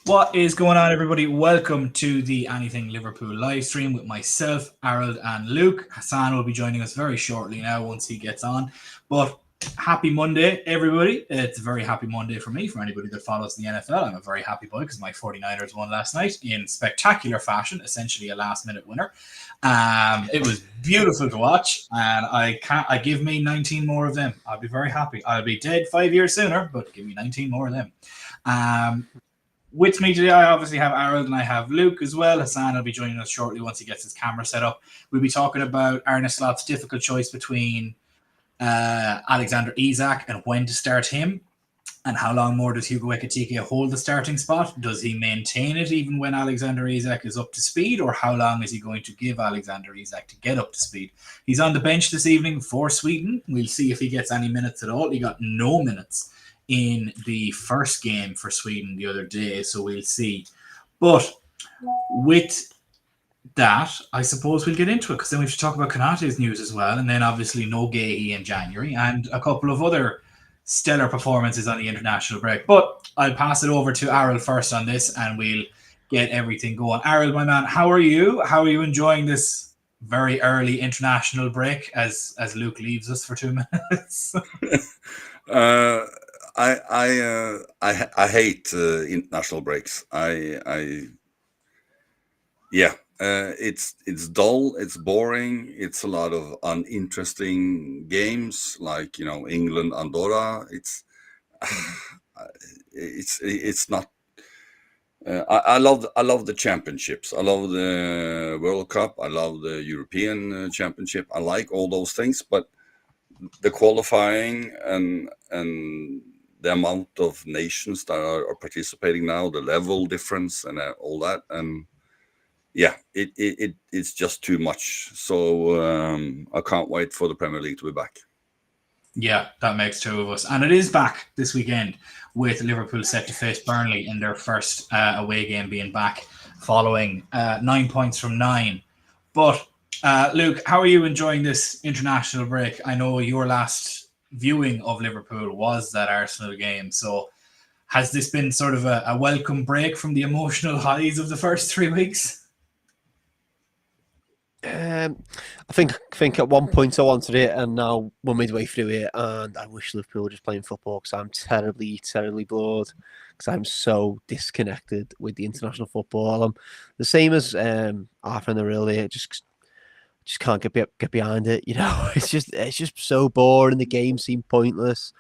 What is going on, everybody? Welcome to the Anything Liverpool live stream with myself, Harold, and Luke. Hassan will be joining us very shortly now once he gets on. But happy Monday, everybody. It's a very happy Monday for me, for anybody that follows the NFL. I'm a very happy boy because my 49ers won last night in spectacular fashion, essentially a last-minute winner. It was beautiful to watch, and I give me 19 more of them. I'll be very happy. I'll be dead 5 years sooner, but give me 19 more of them. With me today, I obviously have Harold and I have Luke as well. Hassan will be joining us shortly once he gets his camera set up. We'll be talking about Arne Slot's difficult choice between Alexander Isak and when to start him, and how long more does Hugo Ekitike hold the starting spot? Does he maintain it even when Alexander Isak is up to speed, or how long is he going to give Alexander Isak to get up to speed? He's on the bench this evening for Sweden. We'll see if he gets any minutes at all. He got no minutes in the first game for Sweden the other day, so we'll see. But with that, I suppose we'll get into it, because then we should talk about Konate's news as well, and then obviously no Guehi in January, and a couple of other stellar performances on the international break. But I'll pass it over to Harold first on this, and we'll get everything going. Harold, my man, how are you? How are you enjoying this very early international break as Luke leaves us for 2 minutes? I hate international breaks. It's dull, it's boring, it's a lot of uninteresting games like England, Andorra. It's not. I love the championships. I love the World Cup. I love the European Championship. I like all those things, but the qualifying and the amount of nations that are participating now, the level difference and all that, and it's just too much. So I can't wait for the Premier League to be back. Yeah, that makes two of us. And it is back this weekend, with Liverpool set to face Burnley in their first away game, being back following 9 points from 9. But Luke, how are you enjoying this international break? I know your last viewing of Liverpool was that Arsenal game. So has this been sort of a welcome break from the emotional highs of the first 3 weeks? I think at one point I wanted it, and now we're midway through it, and I wish Liverpool were just playing football, because I'm terribly bored, because I'm so disconnected with the international football. I'm the same as Arthur and the Real. Just can't get behind it. It's just so boring. The games seem pointless.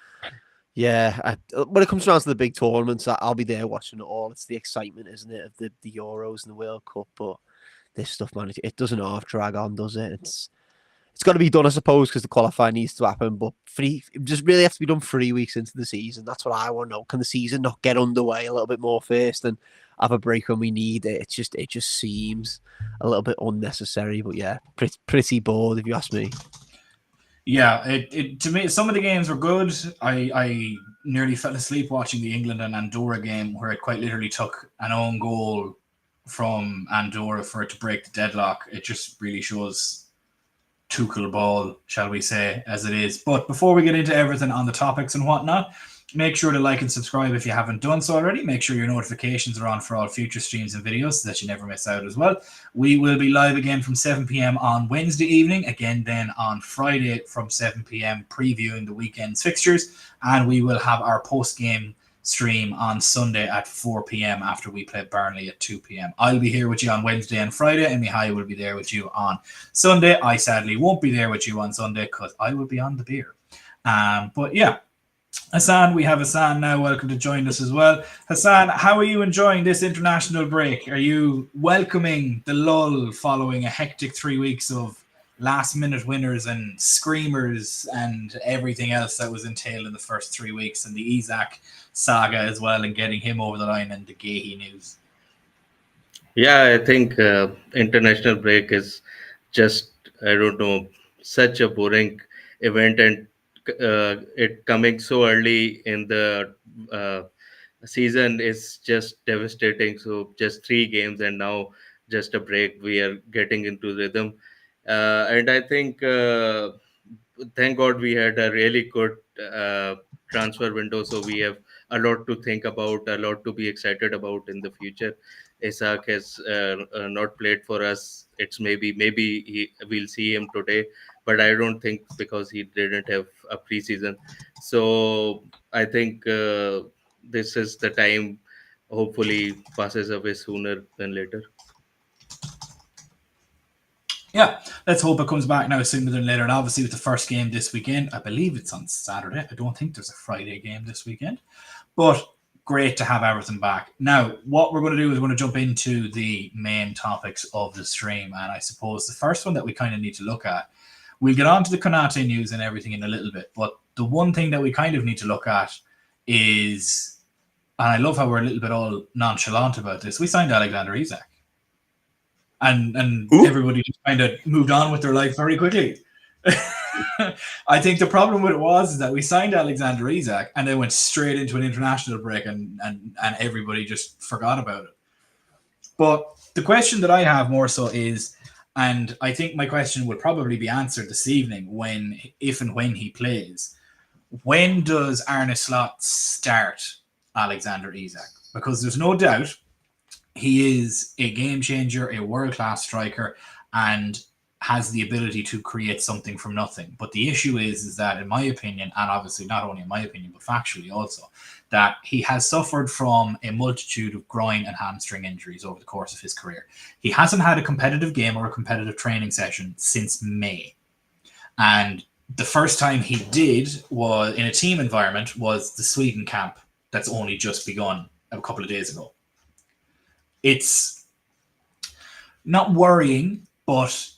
Yeah, when it comes around to the big tournaments, I'll be there watching it all. It's the excitement, isn't it, of the Euros and the World Cup, but this stuff, man, it doesn't half drag on, does it? It's got to be done, I suppose, because the qualifying needs to happen. But it just really have to be done 3 weeks into the season. That's what I want to know. Can the season not get underway a little bit more first and have a break when we need it? It just seems a little bit unnecessary. But yeah, pretty bored, if you ask me. Yeah, it to me, some of the games were good. I nearly fell asleep watching the England and Andorra game, where it quite literally took an own goal from Andorra for it to break the deadlock. It just really shows Tuchel ball, shall we say, as it is. But before we get into everything on the topics and whatnot, make sure to like and subscribe if you haven't done so already. Make sure your notifications are on for all future streams and videos so that you never miss out as well. We will be live again from 7 p.m. on Wednesday evening, again then on Friday from 7 p.m. previewing the weekend's fixtures, and we will have our post-game stream on Sunday at 4 p.m. after we play Burnley at 2 p.m. I'll be here with you on Wednesday and Friday, and Mihai will be there with you on Sunday. I sadly won't be there with you on Sunday because I will be on the beer. But yeah, Hassan, we have Hassan now. Welcome to join us as well. Hassan, how are you enjoying this international break? Are you welcoming the lull following a hectic 3 weeks of last-minute winners and screamers and everything else that was entailed in the first 3 weeks, and the Isak saga as well, and getting him over the line, and the Guehi news? Yeah, I think international break is just, I don't know, such a boring event, and it coming so early in the season is just devastating. So just 3 games and now just a break. We are getting into rhythm, and I think thank God we had a really good transfer window. So we have a lot to think about, a lot to be excited about in the future. Isak has not played for us. It's we'll see him today, but I don't think, because he didn't have a preseason. So I think this is the time. Hopefully, passes away sooner than later. Yeah, let's hope it comes back now sooner than later. And obviously, with the first game this weekend, I believe it's on Saturday. I don't think there's a Friday game this weekend, but great to have everything back. Now, what we're going to do is we're going to jump into the main topics of the stream. And I suppose the first one that we kind of need to look at, we'll get on to the Konate news and everything in a little bit. But the one thing that we kind of need to look at is, and I love how we're a little bit all nonchalant about this, we signed Alexander Isak. And everybody just kind of moved on with their life very quickly. I think the problem with it was that we signed Alexander Isak and then went straight into an international break and everybody just forgot about it. But the question that I have more so is, and I think my question will probably be answered this evening if and when he plays, when does Arne Slot start Alexander Isak? Because there's no doubt he is a game changer, a world-class striker, and has the ability to create something from nothing. But the issue is that, in my opinion, and obviously not only in my opinion, but factually also, that he has suffered from a multitude of groin and hamstring injuries over the course of his career. He hasn't had a competitive game or a competitive training session since May. And the first time he did was in a team environment was the Sweden camp that's only just begun a couple of days ago. It's not worrying, but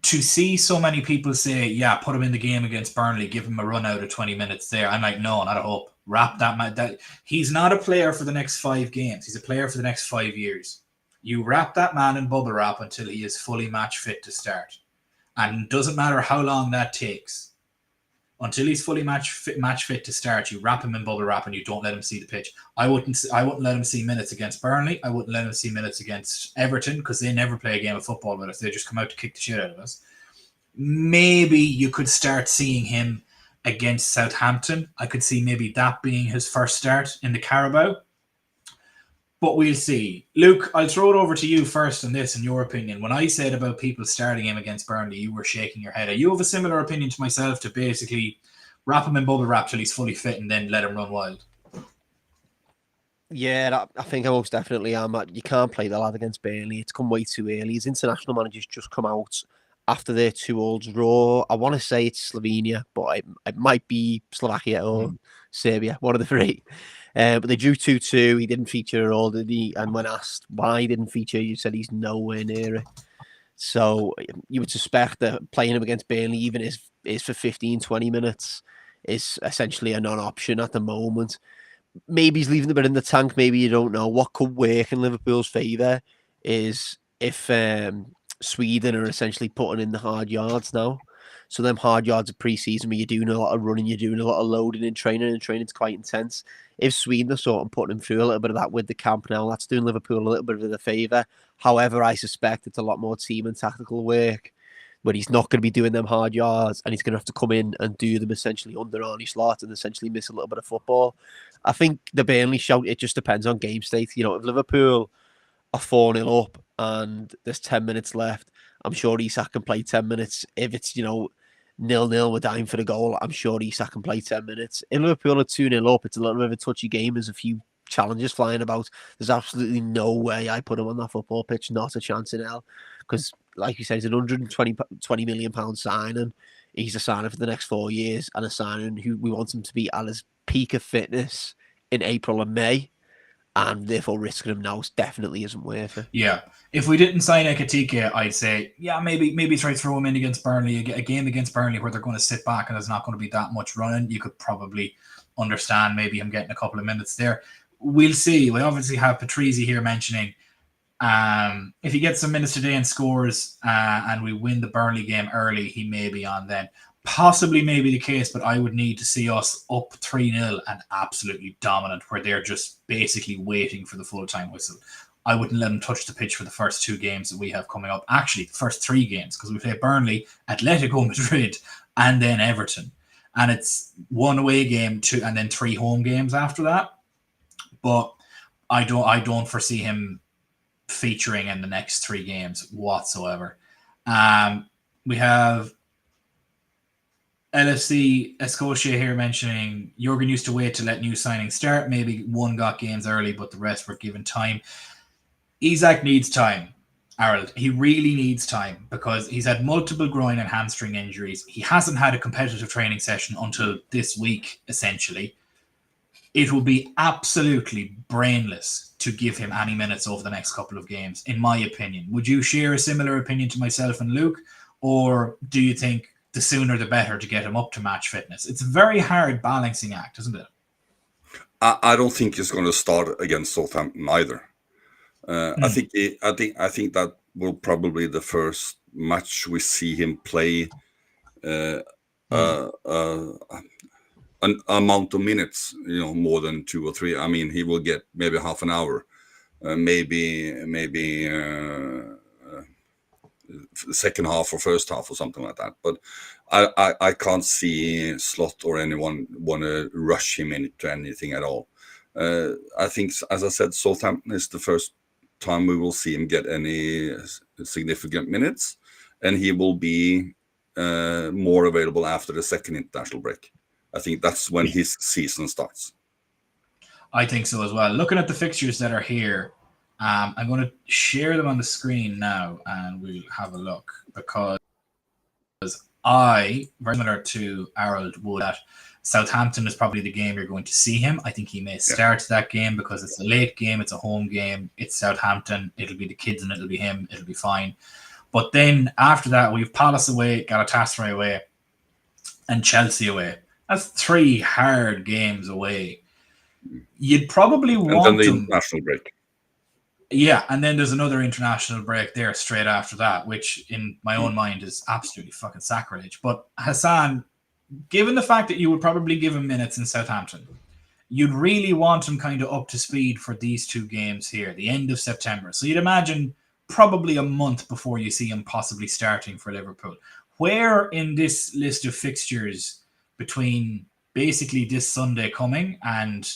to see so many people say, yeah, put him in the game against Burnley, give him a run out of 20 minutes there. I'm like, no, not a hope. Wrap that man. He's not a player for the next 5 games. He's a player for the next 5 years. You wrap that man in bubble wrap until he is fully match fit to start. And it doesn't matter how long that takes. Until he's fully match fit to start, you wrap him in bubble wrap and you don't let him see the pitch. I wouldn't let him see minutes against Burnley. I wouldn't let him see minutes against Everton because they never play a game of football with us. They just come out to kick the shit out of us. Maybe you could start seeing him against Southampton. I could see maybe that being his first start in the Carabao. But we'll see. Luke, I'll throw it over to you first on this, in your opinion. When I said about people starting him against Burnley, you were shaking your head. Are you of a similar opinion to myself to basically wrap him in bubble wrap till he's fully fit and then let him run wild? Yeah, I think I most definitely am. You can't play the lad against Burnley. It's come way too early. His international managers just come out after their 2-2 draw. I want to say it's Slovenia, but it might be Slovakia or Serbia, one of the 3. But they drew 2-2. He didn't feature at all, did he? And when asked why he didn't feature, you said he's nowhere near it. So you would suspect that playing him against Burnley, even is for 15, 20 minutes, is essentially a non-option at the moment. Maybe he's leaving a bit in the tank. Maybe you don't know. What could work in Liverpool's favour is if Sweden are essentially putting in the hard yards now. So them hard yards of pre-season where you're doing a lot of running, you're doing a lot of loading in training, and training's quite intense. If Sweden are sort of putting him through a little bit of that with the camp now, that's doing Liverpool a little bit of a favour. However, I suspect it's a lot more team and tactical work where he's not going to be doing them hard yards and he's going to have to come in and do them essentially under Arne Slot and essentially miss a little bit of football. I think the Burnley shout, it just depends on game state. You know, if Liverpool are 4-0 up and there's 10 minutes left, I'm sure Isak can play 10 minutes. If it's, 0-0, we're dying for the goal, I'm sure Isak can play 10 minutes. In Liverpool at 2-0 up, it's a little bit of a touchy game. There's a few challenges flying about. There's absolutely no way I put him on that football pitch, not a chance in hell. Because, like you said, it's an £120 million signing. He's a signing for the next 4 years and a signing who we want him to be at his peak of fitness in April and May. And therefore risking him now definitely isn't worth it. Yeah. If we didn't sign Ekatike, I'd say, yeah, maybe try to throw him in against Burnley, a game against Burnley where they're going to sit back and there's not going to be that much running. You could probably understand maybe him getting a couple of minutes there. We'll see. We obviously have Patrizzi here mentioning if he gets some minutes today and scores and we win the Burnley game early, he may be on then. Possibly maybe the case, but I would need to see us up 3-0 and absolutely dominant where they're just basically waiting for the full-time whistle. I wouldn't let them touch the pitch for the first 2 games that we have coming up. Actually, the first 3 games, because we play Burnley, Atletico Madrid, and then Everton. and it's one away game, two, and then 3 home games after that. But I don't foresee him featuring in the next 3 games whatsoever. We have LFC Escocia here mentioning Jurgen used to wait to let new signings start. Maybe one got games early, but the rest were given time. Isak needs time, Harold. He really needs time because he's had multiple groin and hamstring injuries. He hasn't had a competitive training session until this week, essentially. It will be absolutely brainless to give him any minutes over the next couple of games, in my opinion. Would you share a similar opinion to myself and Luke? Or do you think the sooner the better to get him up to match fitness? It's a very hard balancing act, isn't it? I don't think he's going to start against Southampton either. I think that will probably be the first match we see him play an amount of minutes, more than 2 or 3. I mean, he will get maybe half an hour, maybe the second half or first half or something like that. But I can't see Slot or anyone want to rush him into anything at all. I think, as I said, Southampton is the first time we will see him get any significant minutes, and he will be more available after the second international break. I think that's when his season starts. I think so as well. Looking at the fixtures that are here, I'm going to share them on the screen now and we'll have a look, because I, very similar to Harold, would that Southampton is probably the game you're going to see him. I think he may start that game because it's a late game, it's a home game, it's Southampton, it'll be the kids and it'll be him, it'll be fine. But then after that, we've Palace away, Galatasaray away, and Chelsea away. That's 3 hard games away. You'd probably want and then the them. international break. Yeah, and then there's another international break there straight after that, which in my own mind is absolutely fucking sacrilege. But Hassan, given the fact that you would probably give him minutes in Southampton, you'd really want him kind of up to speed for these 2 games here, the end of September. So you'd imagine probably a month before you see him possibly starting for Liverpool. Where in this list of fixtures between basically this Sunday coming and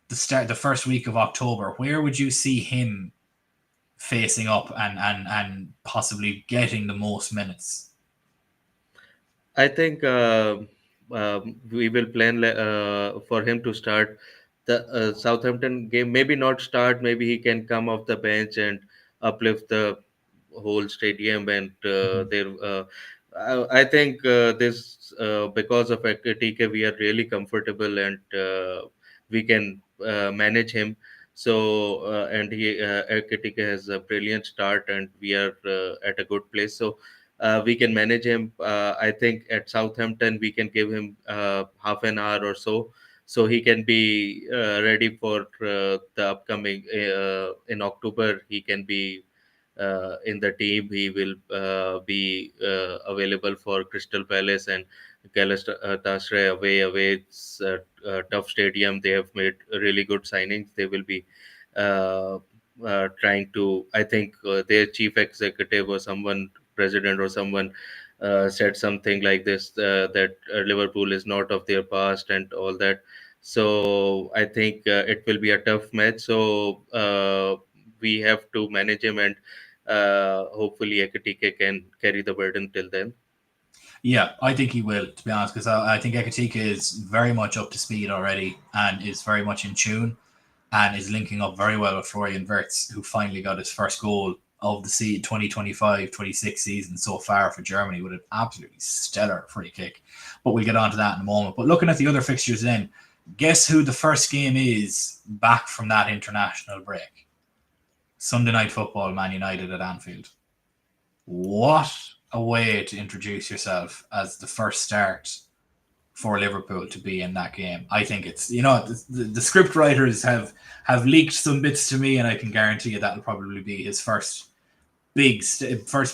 the first week of October, where would you see him facing up and possibly getting the most minutes? I think we will plan for him to start the Southampton game. Maybe not start. Maybe he can come off the bench and uplift the whole stadium. And I think this because of Ekitike, we are really comfortable and we can manage him. So and Ekitike has a brilliant start, and we are at a good place. So. We can manage him. I think at Southampton we can give him half an hour or so he can be ready for the upcoming in October. He can be in the team. He will be available for Crystal Palace and Galatasaray away. It's a tough stadium. They have made really good signings. They will be trying to. I think their chief executive or president or someone said something like this, that Liverpool is not of their past and all that. So I think it will be a tough match. So we have to manage him, and hopefully Ekitike can carry the burden till then. Yeah, I think he will, to be honest, because I think Ekitike is very much up to speed already and is very much in tune and is linking up very well with Florian Wirtz, who finally got his first goal of the 2025-26 season so far for Germany with an absolutely stellar free kick. But we'll get on to that in a moment. But looking at the other fixtures then, guess who the first game is back from that international break? Sunday Night Football, Man United at Anfield. What a way to introduce yourself as the first start for Liverpool to be in that game. I think it's, the script writers have leaked some bits to me, and I can guarantee you that'll probably be his first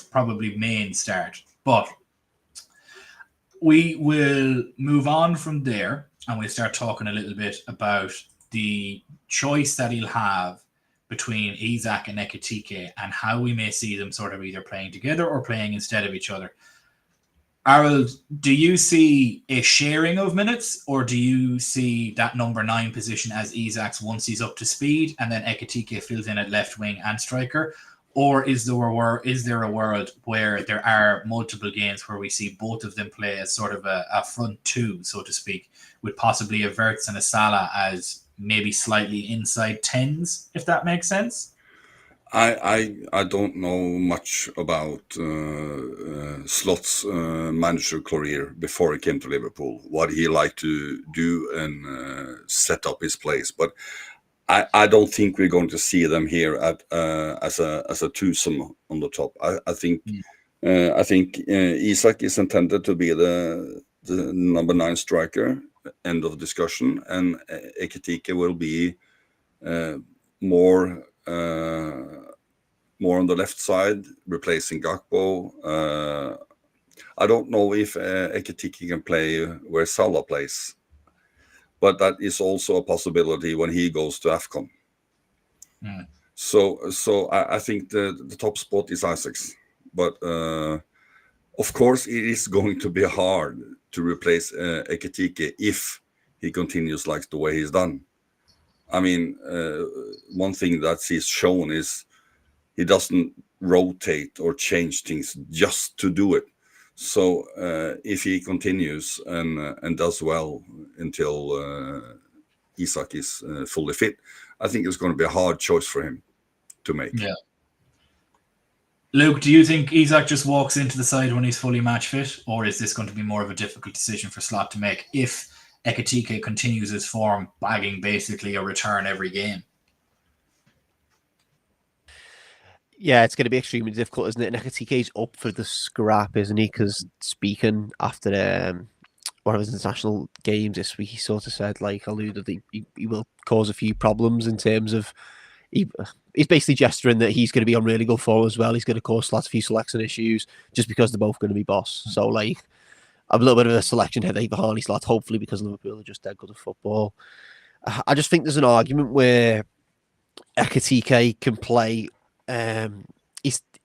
probably main start. But we will move on from there and we'll start talking a little bit about the choice that he'll have between Isak and Ekitike and how we may see them sort of either playing together or playing instead of each other. Harold, do you see a sharing of minutes, or do you see that number 9 position as Isak's once he's up to speed, and then Ekitike fills in at left wing and striker? Or is there a world where there are multiple games where we see both of them play as sort of a front two, so to speak, with possibly a Wirtz and a Salah as maybe slightly inside 10s, if that makes sense? I don't know much about Slot's manager career before he came to Liverpool, what he liked to do and set up his place. But I don't think we're going to see them here at as a twosome on the top. I think Isak is intended to be the number 9 striker. End of discussion. And Ekitike will be more on the left side, replacing Gakpo. I don't know if Ekitike can play where Salah plays, but that is also a possibility when he goes to AFCON. So I think the top spot is Isak's, but of course it is going to be hard to replace Ekitike if he continues like the way he's done. I mean, one thing that he's shown is he doesn't rotate or change things just to do it. So if he continues and does well until Isak is fully fit, I think it's going to be a hard choice for him to make. Yeah. Luke, do you think Isak just walks into the side when he's fully match fit, or is this going to be more of a difficult decision for Slot to make if Ekitike continues his form, bagging basically a return every game? Yeah, it's going to be extremely difficult, isn't it? And Ekitike's up for the scrap, isn't he? Because speaking after one of his international games this week, he sort of said, alluded that he will cause a few problems in terms of he's basically gesturing that he's going to be on really good form as well. He's going to cause Slot a few selection issues just because they're both going to be boss. So, a little bit of a selection headache for Arne Slot, hopefully, because Liverpool are just dead good at football. I just think there's an argument where Ekitike can play.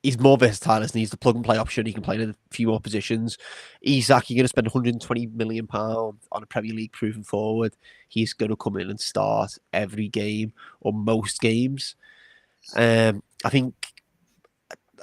He's more versatile, isn't he? He's the plug and play option. He can play in a few more positions. Isak, you're going to spend £120 million on a Premier League proven forward. He's going to come in and start every game or most games. I think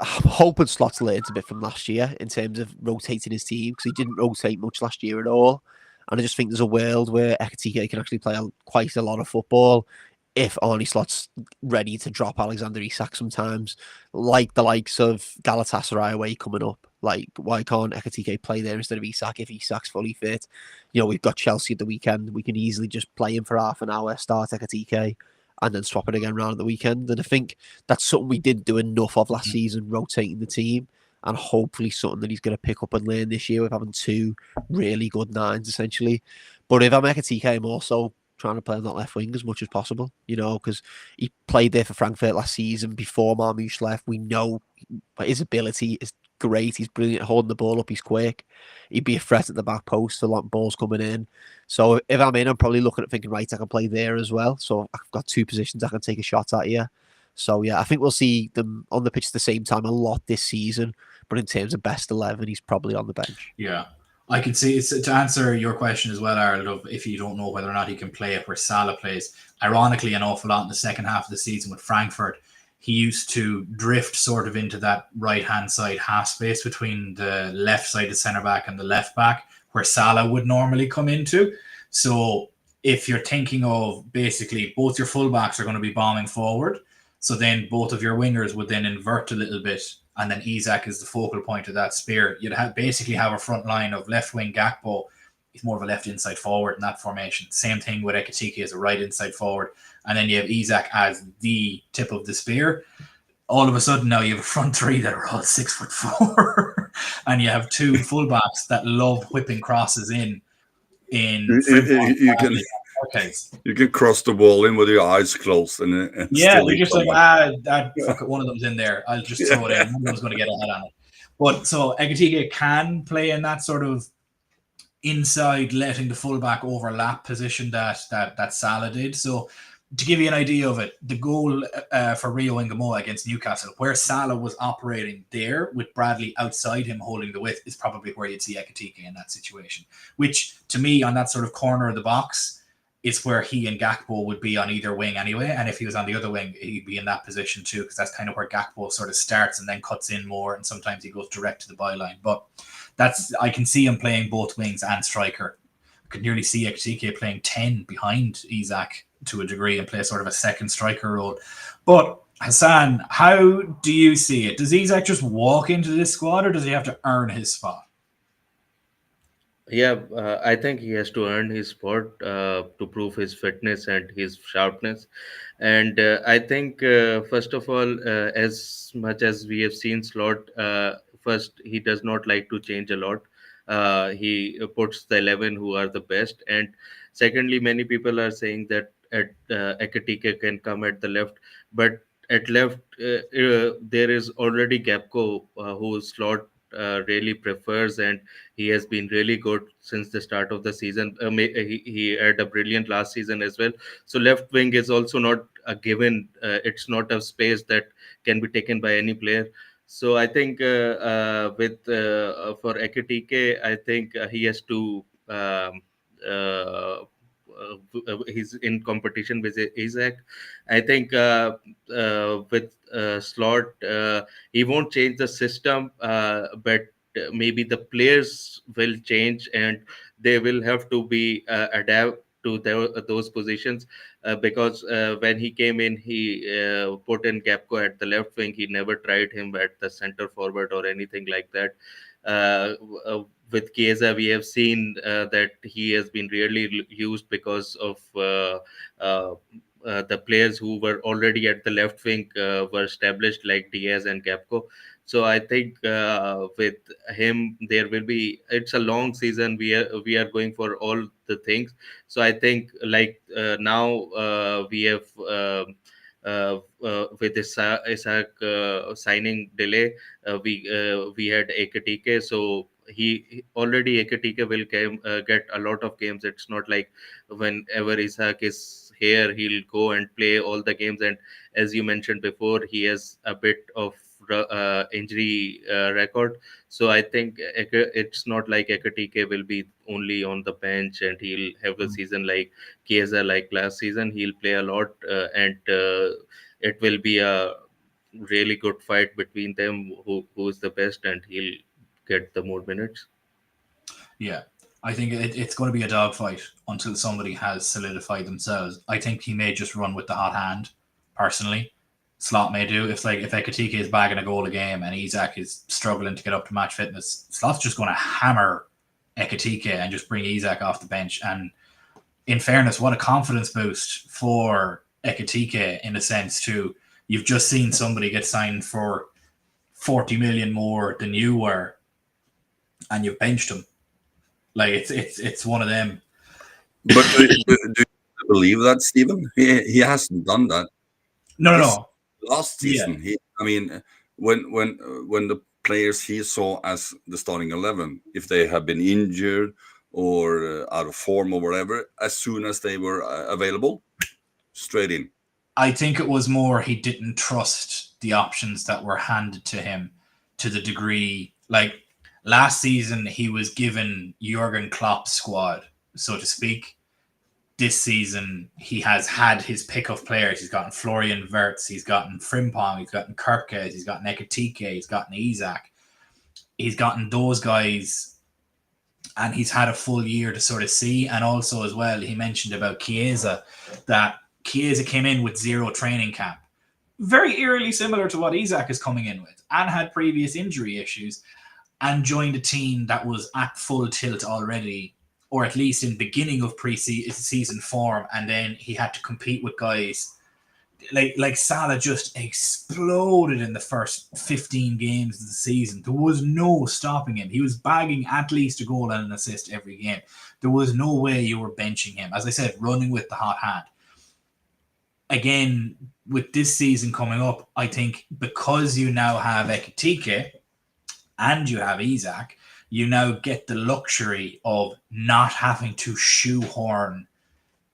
I'm hoping Slot's learned a bit from last year in terms of rotating his team, because he didn't rotate much last year at all. And I just think there's a world where Ekitike can actually play quite a lot of football if Arne Slot's ready to drop Alexander Isak sometimes, like the likes of Galatasaray away coming up. Why can't Ekitike play there instead of Isak if Isak's fully fit? We've got Chelsea at the weekend. We can easily just play him for half an hour, start Ekitike, and then swap it again around at the weekend. And I think that's something we didn't do enough of last season, rotating the team, and hopefully something that he's going to pick up and learn this year with having 2 really good 9s, essentially. But if I'm Ekitike, I'm also trying to play on that left wing as much as possible, because he played there for Frankfurt last season before Marmoush left. We know his ability is great. He's brilliant at holding the ball up. He's quick. He'd be a threat at the back post for long balls coming in. So if I'm in, I'm probably looking at thinking, right, I can play there as well. So I've got 2 positions I can take a shot at here. So yeah, I think we'll see them on the pitch at the same time a lot this season. But in terms of best 11, he's probably on the bench. Yeah. I can see, it's to answer your question as well, Harold, of if you don't know whether or not he can play it where Salah plays. Ironically, an awful lot in the second half of the season with Frankfurt, he used to drift sort of into that right-hand side half space between the left side of centre-back and the left-back, where Salah would normally come into. So if you're thinking of basically both your full-backs are going to be bombing forward, so then both of your wingers would then invert a little bit, and then Isak is the focal point of that spear. You'd basically have a front line of left wing Gakpo. He's more of a left inside forward in that formation. Same thing with Ekitike as a right inside forward. And then you have Isak as the tip of the spear. All of a sudden now you have a front 3 that are all 6'4", and you have 2 fullbacks that love whipping crosses in. You can cross the ball in with your eyes closed and yeah, we just fuck it, one of them's in there. I'll just throw it in. One of them's going to get a head on it. But so Ekitike can play in that sort of inside, letting the fullback overlap position that Salah did. So to give you an idea of it, the goal for Rio Ngamoa against Newcastle, where Salah was operating there with Bradley outside him holding the width, is probably where you'd see Ekitike in that situation. Which, to me, on that sort of corner of the box, is where he and Gakpo would be on either wing anyway. And if he was on the other wing, he'd be in that position too, because that's kind of where Gakpo sort of starts and then cuts in more, and sometimes he goes direct to the byline. But I can see him playing both wings and striker. I could nearly see Ekitike playing 10 behind Isak to a degree and play sort of a second striker role. But Hassan, how do you see it? Does Isak just walk into this squad, or does he have to earn his spot? Yeah, I think he has to earn his spot to prove his fitness and his sharpness. And I think, first of all, as much as we have seen Slot, first, he does not like to change a lot. He puts the 11 who are the best. And secondly, many people are saying that Ekitike can come at the left. But at left, there is already Gakpo, who Slot really prefers, and he has been really good since the start of the season. He had a brilliant last season as well. So left wing is also not a given. It's not a space that can be taken by any player. So I think for Ekitike, I think he has to. He's in competition with Isak. I think with Slot, he won't change the system, but maybe the players will change, and they will have to be adapt to those positions, because when he came in, he put in Gapco at the left wing. He never tried him at the center forward or anything like that. uh, with Chiesa, we have seen that he has been really used because of the players who were already at the left wing were established, like Diaz and Gapco. So I think with him, there will be. It's a long season. We are going for all the things. So I think, like now we have. With Isak signing delay, we had Ekatike, so already Ekatike will get a lot of games. It's not like whenever Isak is here, he'll go and play all the games. And as you mentioned before, he has a bit of injury record. So I think it's not like Ekatike will be only on the bench and he'll have a season like Chiesa, like last season. He'll play a lot, and it will be a really good fight between them, who's the best, and he'll get the more minutes. Yeah, I think it's going to be a dogfight until somebody has solidified themselves. I think he may just run with the hot hand, personally. Slot may do. If Ekatike is bagging a goal a game and Isak is struggling to get up to match fitness, Slot's just going to hammer Ekatike and just bring Isak off the bench. And in fairness, what a confidence boost for Ekatike in a sense too. You've just seen somebody get signed for 40 million more than you were, and you've benched him. Like it's one of them. But do you believe that, Stephen? He hasn't done that. No. Last season, when the players he saw as the starting 11, if they have been injured or out of form or whatever, as soon as they were available, straight in. I think it was more he didn't trust the options that were handed to him to the degree. Like last season, he was given Jurgen Klopp's squad, so to speak. This season, he has had his pick of players. He's gotten Florian, Wirtz, he's gotten Frimpong, he's gotten Kerkez, he's gotten Ekatike, he's gotten Isak. He's gotten those guys, and he's had a full year to sort of see. And also as well, he mentioned about Chiesa, that Chiesa came in with zero training camp. Very eerily similar to what Isak is coming in with, and had previous injury issues, and joined a team that was at full tilt already, or at least in beginning of pre-season form, and then he had to compete with guys like Salah just exploded in the first 15 games of the season. There was no stopping him. He was bagging at least a goal and an assist every game. There was no way you were benching him. As I said, running with the hot hand. Again, with this season coming up, I think because you now have Ekatike and you have Isak, you now get the luxury of not having to shoehorn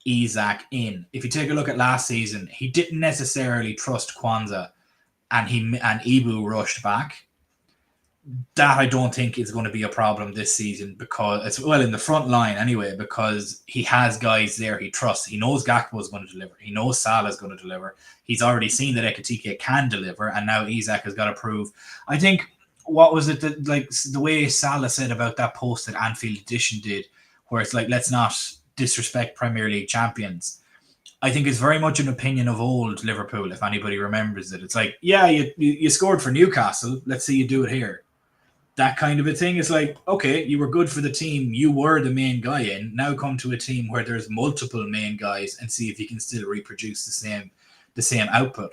Isak in. If you take a look at last season, he didn't necessarily trust Kwanzaa, and Ibu rushed back. That I don't think is going to be a problem this season, because it's, well, in the front line anyway, because he has guys there he trusts. He knows Gakpo is going to deliver. He knows Salah is going to deliver. He's already seen that Ekitike can deliver, and now Isak has got to prove. I think, what was it that, like, the way Salah said about that post that Anfield Edition did, where it's like, let's not disrespect Premier League champions. I think it's very much an opinion of old Liverpool, if anybody remembers it. It's like, yeah, you scored for Newcastle. Let's see you do it here. That kind of a thing. Is like, okay, you were good for the team. You were the main guy in. Now come to a team where there's multiple main guys and see if you can still reproduce the same output.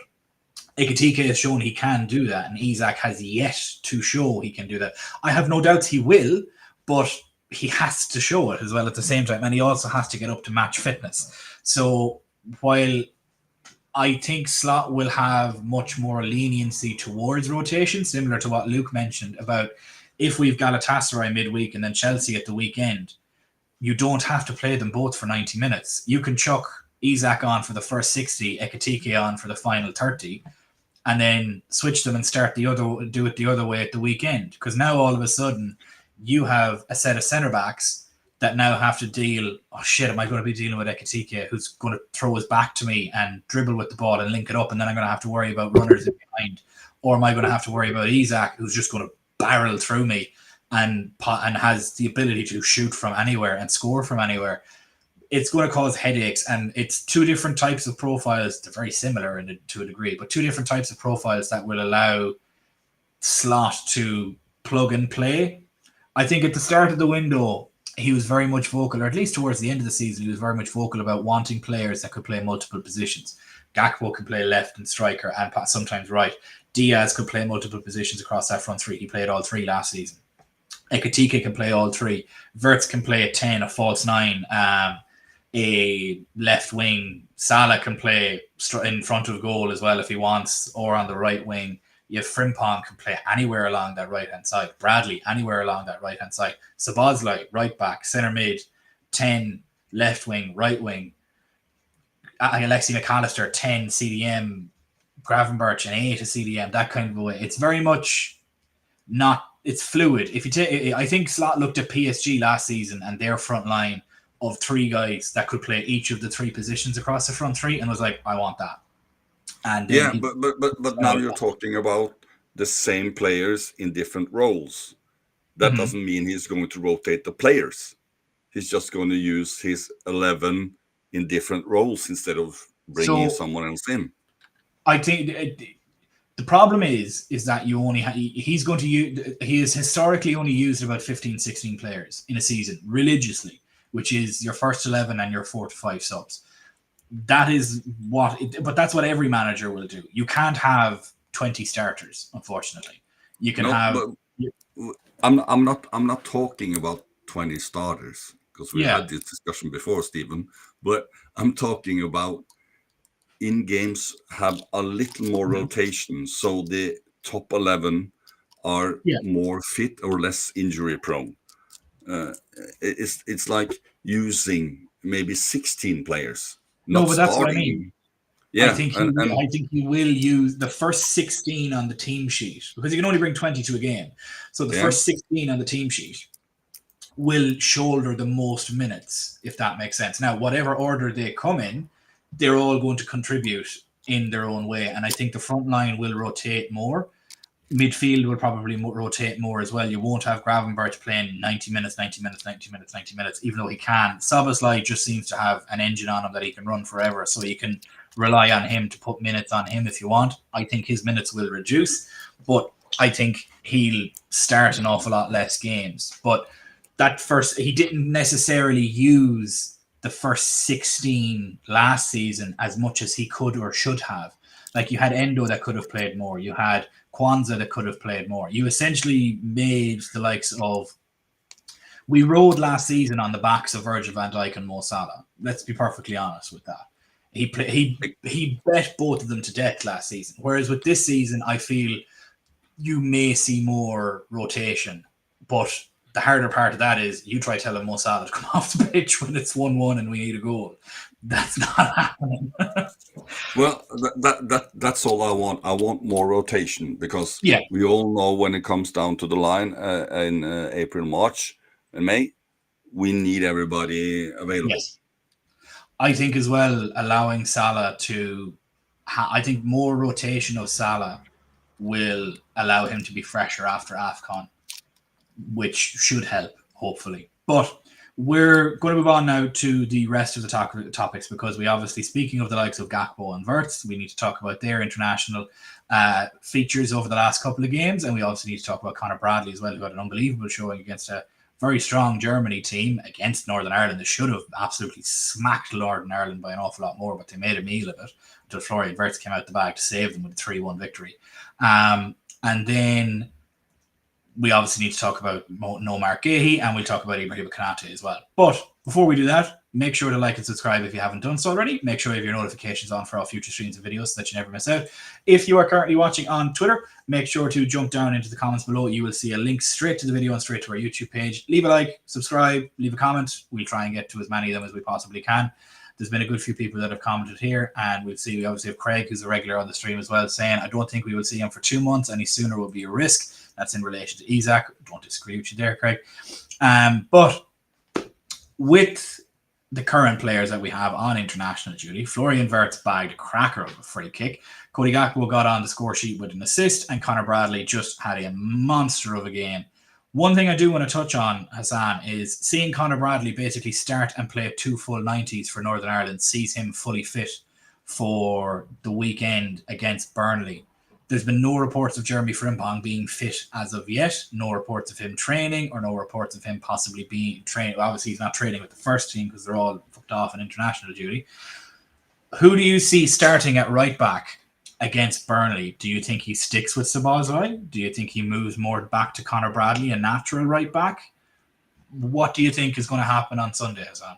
Ekitike has shown he can do that, and Isak has yet to show he can do that. I have no doubts he will, but he has to show it as well at the same time, and he also has to get up to match fitness. So while I think Slot will have much more leniency towards rotation, similar to what Luke mentioned about if we've Galatasaray midweek and then Chelsea at the weekend, you don't have to play them both for 90 minutes. You can chuck Isak on for the first 60, Ekitike on for the final 30, and then switch them and do it the other way at the weekend. Because now all of a sudden you have a set of centre backs that now have to deal, oh shit, am I going to be dealing with Ekitike, who's going to throw his back to me and dribble with the ball and link it up, and then I'm going to have to worry about runners in behind? Or am I going to have to worry about Isak, who's just going to barrel through me and has the ability to shoot from anywhere and score from anywhere? It's going to cause headaches, and it's two different types of profiles. They're very similar to a degree, but two different types of profiles that will allow Slot to plug and play. I think at the start of the window, he was very much vocal, or at least towards the end of the season, he was very much vocal about wanting players that could play multiple positions. Gakpo can play left and striker and sometimes right. Diaz could play multiple positions across that front three. He played all three last season. Ekitike can play all three. Wirtz can play a 10, a false 9, a left wing. Salah can play in front of goal as well if he wants, or on the right wing. You have Frimpong can play anywhere along that right-hand side. Bradley, anywhere along that right-hand side. Szoboszlai, right back, centre mid, 10, left wing, right wing. Alexi McAllister, 10, CDM. Gravenberch, an 8, a CDM, that kind of a way. It's very much not, it's fluid. If you take, I think Slot looked at PSG last season and their front line of 3 guys that could play each of the 3 positions across the front 3, and was like, I want that. And yeah, but now you're talking about the same players in different roles. That doesn't mean he's going to rotate the players. He's just going to use his 11 in different roles instead of bringing someone else in. I think the problem is that you only he's going to use, he has historically only used about 15, 16 players in a season religiously, which is your first 11 and your 4 to 5 subs. That is but that's what every manager will do. You can't have 20 starters, unfortunately. You can have. I'm not talking about 20 starters, because we had this discussion before, Stephen. But I'm talking about in games have a little more rotation, so the top 11 are more fit or less injury prone. It's like using maybe 16 players. No, but that's what I mean. Yeah, I think he will use the first 16 on the team sheet, because you can only bring 20 to a game. So the first 16 on the team sheet will shoulder the most minutes, if that makes sense. Now, whatever order they come in, they're all going to contribute in their own way. And I think the front line will rotate more. Midfield will probably rotate more as well. You won't have Gravenberch playing 90 minutes, even though he can. Szoboszlai just seems to have an engine on him that he can run forever, so you can rely on him to put minutes on him if you want. I think his minutes will reduce, but I think he'll start an awful lot less games. But he didn't necessarily use the first 16 last season as much as he could or should have. Like, you had Endo that could have played more. You had Kwanzaa that could have played more. You essentially made the likes of... We rode last season on the backs of Virgil van Dijk and Mo Salah. Let's be perfectly honest with that. He bet both of them to death last season. Whereas with this season, I feel you may see more rotation. But the harder part of that is you try telling Mo Salah to come off the pitch when it's 1-1 and we need a goal. That's not happening. Well, that's all I want. I want more rotation because Yeah. we all know when it comes down to the line in April, March, and May, we need everybody available. Yes. I think as well, allowing Salah to, I think more rotation of Salah will allow him to be fresher after AFCON, which should help, hopefully. But we're going to move on now to the rest of the topics because we obviously, speaking of the likes of Gakpo and Wirtz, we need to talk about their international features over the last couple of games. And we also need to talk about Conor Bradley as well, who had an unbelievable showing against a very strong Germany team against Northern Ireland. They should have absolutely smacked Northern Ireland by an awful lot more, but they made a meal of it until Florian Wirtz came out the bag to save them with a 3-1 victory. And then we obviously need to talk about no Mark Guehi, and we'll talk about Ibrahima Konate as well. But before we do that, make sure to like and subscribe if you haven't done so already. Make sure you have your notifications on for all future streams and videos so that you never miss out. If you are currently watching on Twitter, make sure to jump down into the comments below. You will see a link straight to the video and straight to our YouTube page. Leave a like, subscribe, leave a comment. We'll try and get to as many of them as we possibly can. There's been a good few people that have commented here, and we obviously have Craig, who's a regular on the stream as well, saying, I don't think we will see him for 2 months. Any sooner will be a risk. That's in relation to Isak. Don't disagree with you there, Craig. But with the current players that we have on international duty, Florian Wirtz bagged a cracker of a free kick. Cody Gakpo got on the score sheet with an assist, and Conor Bradley just had a monster of a game. One thing I do want to touch on, Hassan, is seeing Conor Bradley basically start and play 2 full 90s for Northern Ireland sees him fully fit for the weekend against Burnley. There's been no reports of Jeremy Frimpong being fit as of yet. No reports of him training or no reports of him possibly being trained. Obviously, he's not training with the first team because they're all fucked off on international duty. Who do you see starting at right back against Burnley? Do you think he sticks with Szoboszlai? Do you think he moves more back to Conor Bradley, a natural right back? What do you think is going to happen on Sunday, Hassan?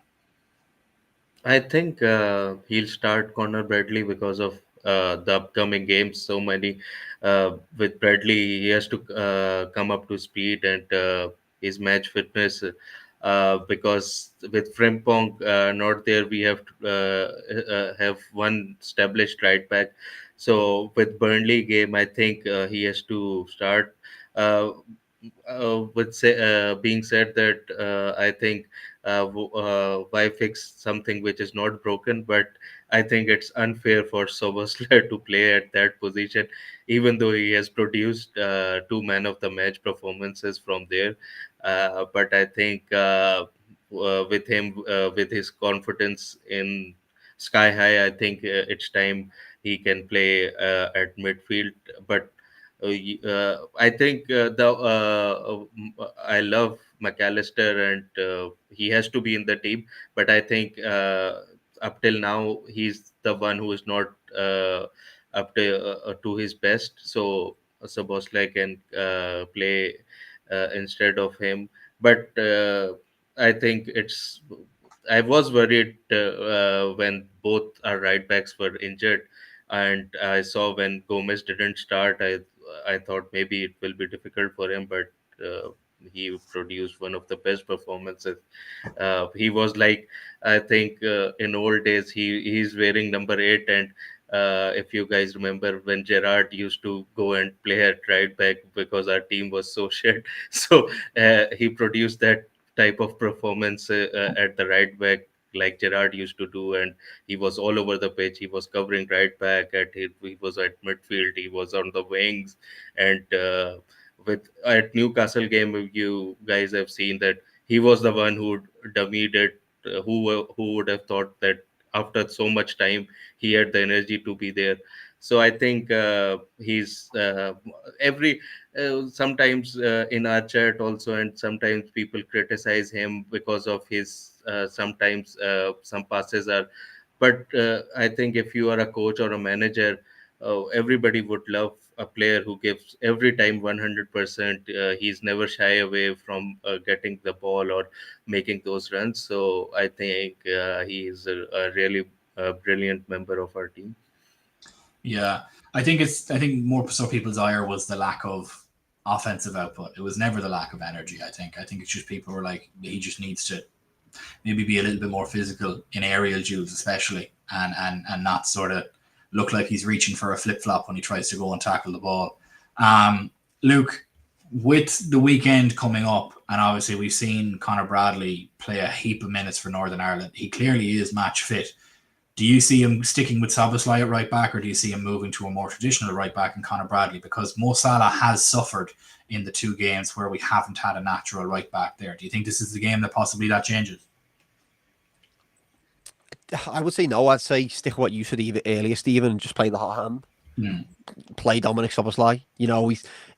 I think he'll start Conor Bradley because of the upcoming games. So many with Bradley, he has to come up to speed and his match fitness. Because with Frimpong not there, we have one established right back. So with Burnley game, I think he has to start. Being said that, I think why fix something which is not broken? But I think it's unfair for Szoboszlai to play at that position, even though he has produced 2 man of the match performances from there. But I think with him, with his confidence in sky high, I think it's time he can play at midfield. But I think I love McAllister, and he has to be in the team. But I think up till now he's the one who is not up to his best. So Szoboszlai can play instead of him. But I think it's. I was worried when both our right backs were injured, and I saw when Gomez didn't start, I thought maybe it will be difficult for him, but he produced one of the best performances. He was like, I think in old days he's wearing number 8, and if you guys remember when Gerrard used to go and play at right back because our team was so shit, so he produced that type of performance at the right back like Gerrard used to do, and he was all over the pitch. He was covering right back, he was at midfield, he was on the wings, and with at Newcastle game, you guys have seen that he was the one who dummied it. Who would have thought that after so much time he had the energy to be there? So I think he's every sometimes in our chat also, and sometimes people criticize him because of his sometimes some passes are. But I think if you are a coach or a manager, everybody would love a player who gives every time 100%. He's never shy away from getting the ball or making those runs. So I think he is a really brilliant member of our team. Yeah, I think more so people's ire was the lack of offensive output. It was never the lack of energy. I think it's just people were like, he just needs to maybe be a little bit more physical in aerial duels, especially, and not sort of look like he's reaching for a flip flop when he tries to go and tackle the ball. Luke, with the weekend coming up, and obviously we've seen Conor Bradley play a heap of minutes for Northern Ireland. He clearly is match fit. Do you see him sticking with Szoboszlai at right back, or do you see him moving to a more traditional right back in Conor Bradley? Because Mo Salah has suffered in the 2 games where we haven't had a natural right back there. Do you think this is the game that possibly that changes? I would say no. I'd say stick with what you said earlier, Stephen, and just play the hot hand. Play Dominic Szoboszlai. You know,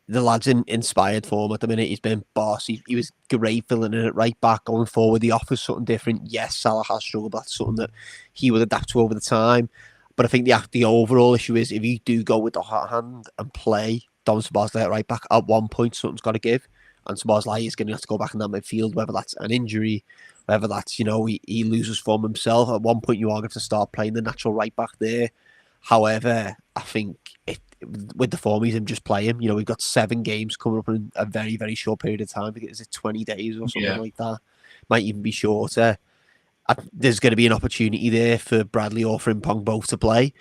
the lad's in inspired form at the minute. He's been boss. He was great filling in at right back. Going forward, he offers something different. Yes, Salah has struggled, but that's something that he would adapt to over the time. But I think the overall issue is if you do go with the hot hand and play Dom Szoboszlai at right back, at one point something's got to give. And Szoboszlai is going to have to go back in that midfield, whether that's an injury, whether that's, you know, he loses form himself. At one point, you are going to have to start playing the natural right back there. However, I think with the form he's in, just play him. You know, we've got 7 games coming up in a very, very short period of time. I think it's 20 days or something like that. Might even be shorter. There's going to be an opportunity there for Bradley or Frimpong both to play.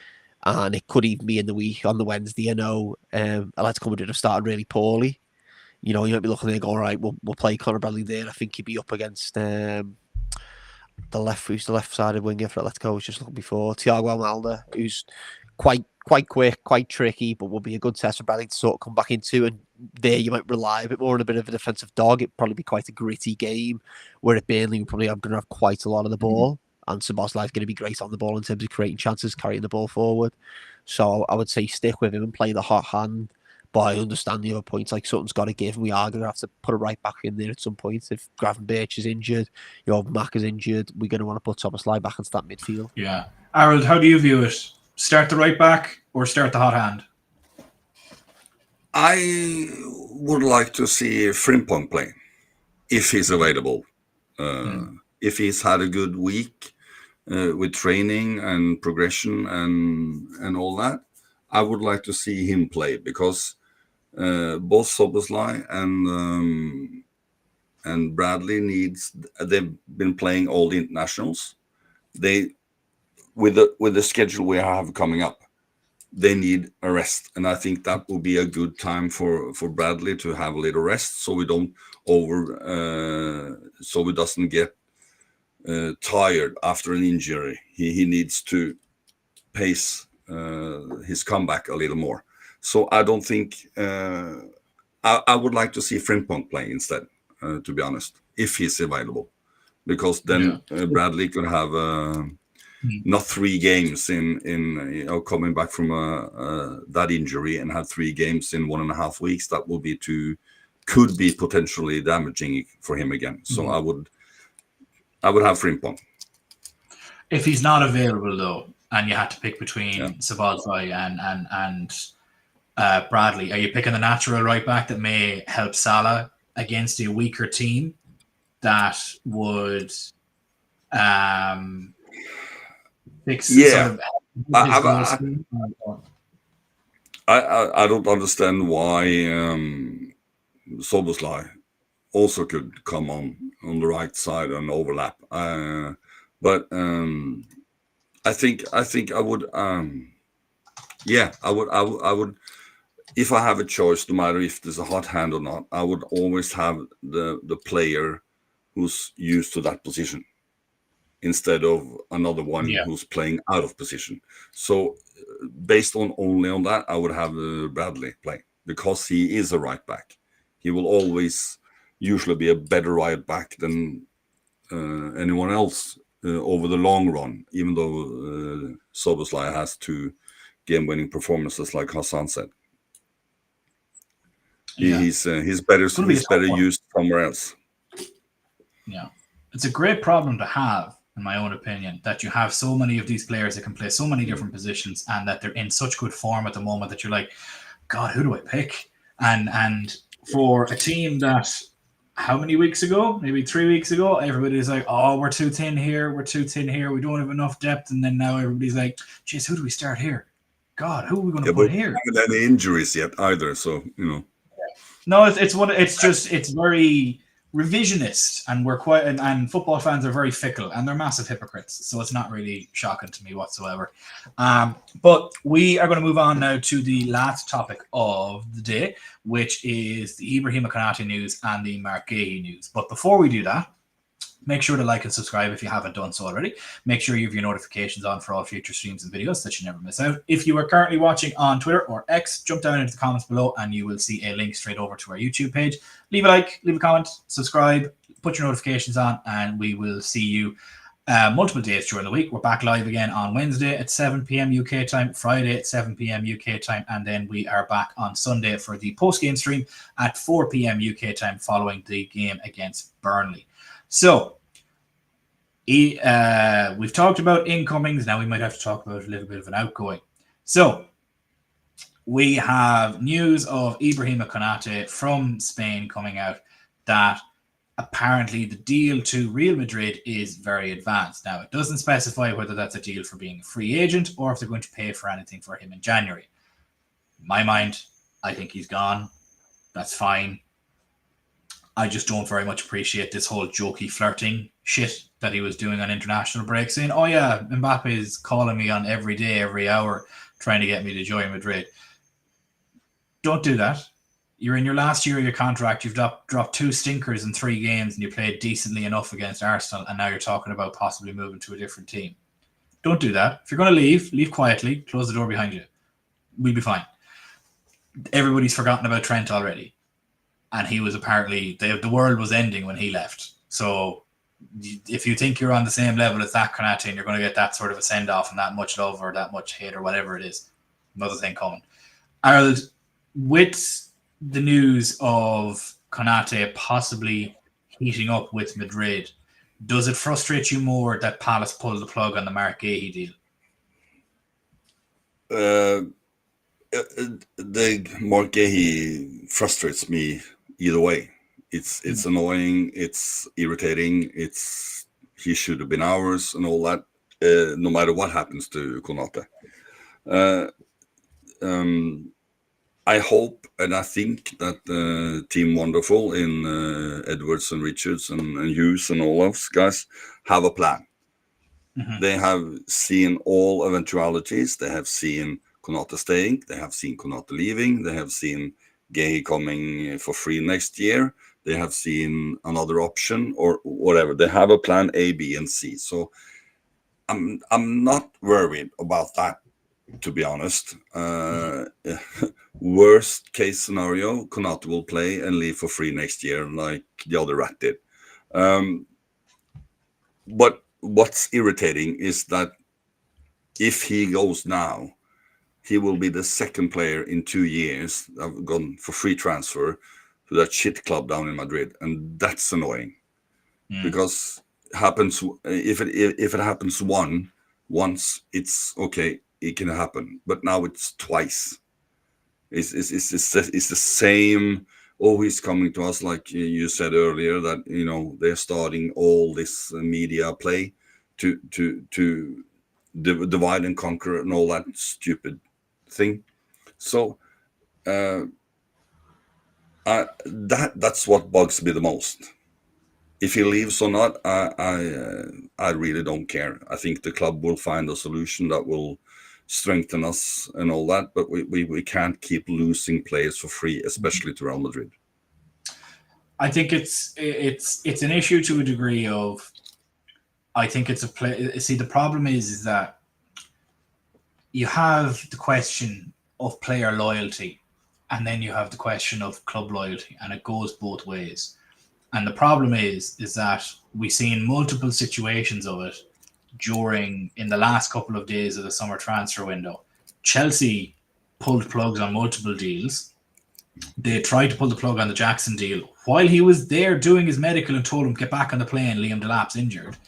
And it could even be in the week on the Wednesday. I know Atletico Madrid have started really poorly. You know, you might be looking there going, all right, we'll play Conor Bradley there. I think he'd be up against the left-sided winger for Atletico. I was just looking before. Thiago Almada, who's quite quick, quite tricky, but will be a good test for Bradley to sort of come back into. And there you might rely a bit more on a bit of a defensive dog. It'd probably be quite a gritty game, where at Burnley, we're probably going to have quite a lot of the ball. And Szoboszlai is going to be great on the ball in terms of creating chances, carrying the ball forward. So I would say stick with him and play the hot hand. But I understand the other points, like something's got to give, and we are going to have to put a right back in there at some point. If Gravenberch is injured, you know, Mack is injured, we're going to want to put Szoboszlai back into that midfield. Yeah. Harold, how do you view it? Start the right back or start the hot hand? I would like to see Frimpong play, if he's available. If he's had a good week with training and progression and all that, I would like to see him play, because both Szoboszlai and Bradley they've been playing all the internationals. With the schedule we have coming up, they need a rest, and I think that will be a good time for Bradley to have a little rest, so we don't so he doesn't get tired after an injury. He needs to pace his comeback a little more. So I don't think I would like to see Frimpong play instead, to be honest, if he's available, because then Bradley could have not 3 games in coming back from that injury and have 3 games in 1.5 weeks. That will be could be potentially damaging for him again. So I would have Frimpong. If he's not available though, and you had to pick between Szoboszlai and Bradley, are you picking the natural right back that may help Salah against a weaker team that would fix sort of I don't understand why Szoboszlai also could come on the right side and overlap. But I think I would I would if I have a choice, no matter if there's a hot hand or not, I would always have the player who's used to that position instead of another one who's playing out of position. So based only on that, I would have Bradley play, because he is a right back. He will always usually be a better right back than anyone else over the long run, even though Szoboszlai has 2 game-winning performances, like Hassan said. He's better used somewhere else. Yeah, it's a great problem to have, in my own opinion, that you have so many of these players that can play so many different positions, and that they're in such good form at the moment that you're like, God, who do I pick? And for a team that, how many weeks ago, maybe 3 weeks ago, everybody's like, oh, we're too thin here, we don't have enough depth, and then now everybody's like, geez, who do we start here? God, who are we going to put here? We haven't had any injuries yet either, so you know. No, it's very revisionist, and we're quite, and football fans are very fickle, and they're massive hypocrites. So it's not really shocking to me whatsoever. But we are going to move on now to the last topic of the day, which is the Ibrahima Konate news and the Mark Guehi news. But before we do that, make sure to like and subscribe if you haven't done so already. Make sure you have your notifications on for all future streams and videos so that you never miss out. If you are currently watching on Twitter or X, jump down into the comments below and you will see a link straight over to our YouTube page. Leave a like, leave a comment, subscribe, put your notifications on, and we will see you multiple days during the week. We're back live again on Wednesday at 7 p.m. UK time, Friday at 7 p.m. UK time, and then we are back on Sunday for the post-game stream at 4 p.m. UK time following the game against Burnley. So, we've talked about incomings. Now we might have to talk about a little bit of an outgoing. So, we have news of Ibrahima Konate from Spain coming out that apparently the deal to Real Madrid is very advanced. Now, it doesn't specify whether that's a deal for being a free agent or if they're going to pay for anything for him in January. In my mind, I think he's gone. That's fine. I just don't very much appreciate this whole jokey flirting shit that he was doing on international breaks, saying, oh yeah, Mbappe is calling me on every day, every hour, trying to get me to join Madrid. Don't do that. You're in your last year of your contract. You've dropped 2 stinkers in 3 games and you played decently enough against Arsenal, and now you're talking about possibly moving to a different team. Don't do that. If you're going to leave quietly, close the door behind you. We'll be fine. Everybody's forgotten about Trent already. And he was apparently, the world was ending when he left. So if you think you're on the same level as that Konate and you're going to get that sort of a send-off and that much love or that much hate or whatever it is, another thing coming. Harold, with the news of Konate possibly heating up with Madrid, does it frustrate you more that Palace pulled the plug on the Mark Guehi deal? The Mark Guehi frustrates me either way. It's annoying, it's irritating, he should have been ours and all that, no matter what happens to Konate. I hope and I think that Team Wonderful in Edwards and Richards and Hughes and all those guys have a plan. Mm-hmm. They have seen all eventualities. They have seen Konate staying. They have seen Konate leaving. They have seen Guehi coming for free next year. They have seen another option or whatever. They have a plan A, B, and C. So I'm not worried about that, to be honest. Worst case scenario, Konate will play and leave for free next year, like the other rat did. But what's irritating is that if he goes now, he will be the second player in 2 years that have gone for free transfer to that shit club down in Madrid, and that's annoying. Because if it happens once, it's okay, it can happen. But now it's twice. It's the same. Oh, he's coming to us, like you said earlier, that they're starting all this media play to divide and conquer and all that stupid thing. So that's what bugs me the most. If he leaves or not, I really don't care. I think the club will find a solution that will strengthen us and all that, but we can't keep losing players for free, especially to Real Madrid. I think it's an issue to a degree of. I think it's a play. See, the problem is that you have the question of player loyalty, and then you have the question of club loyalty, and it goes both ways. And the problem is that we've seen multiple situations of it in the last couple of days of the summer transfer window. Chelsea pulled plugs on multiple deals. They tried to pull the plug on the Jackson deal while he was there doing his medical and told him, get back on the plane, Liam Delap's injured.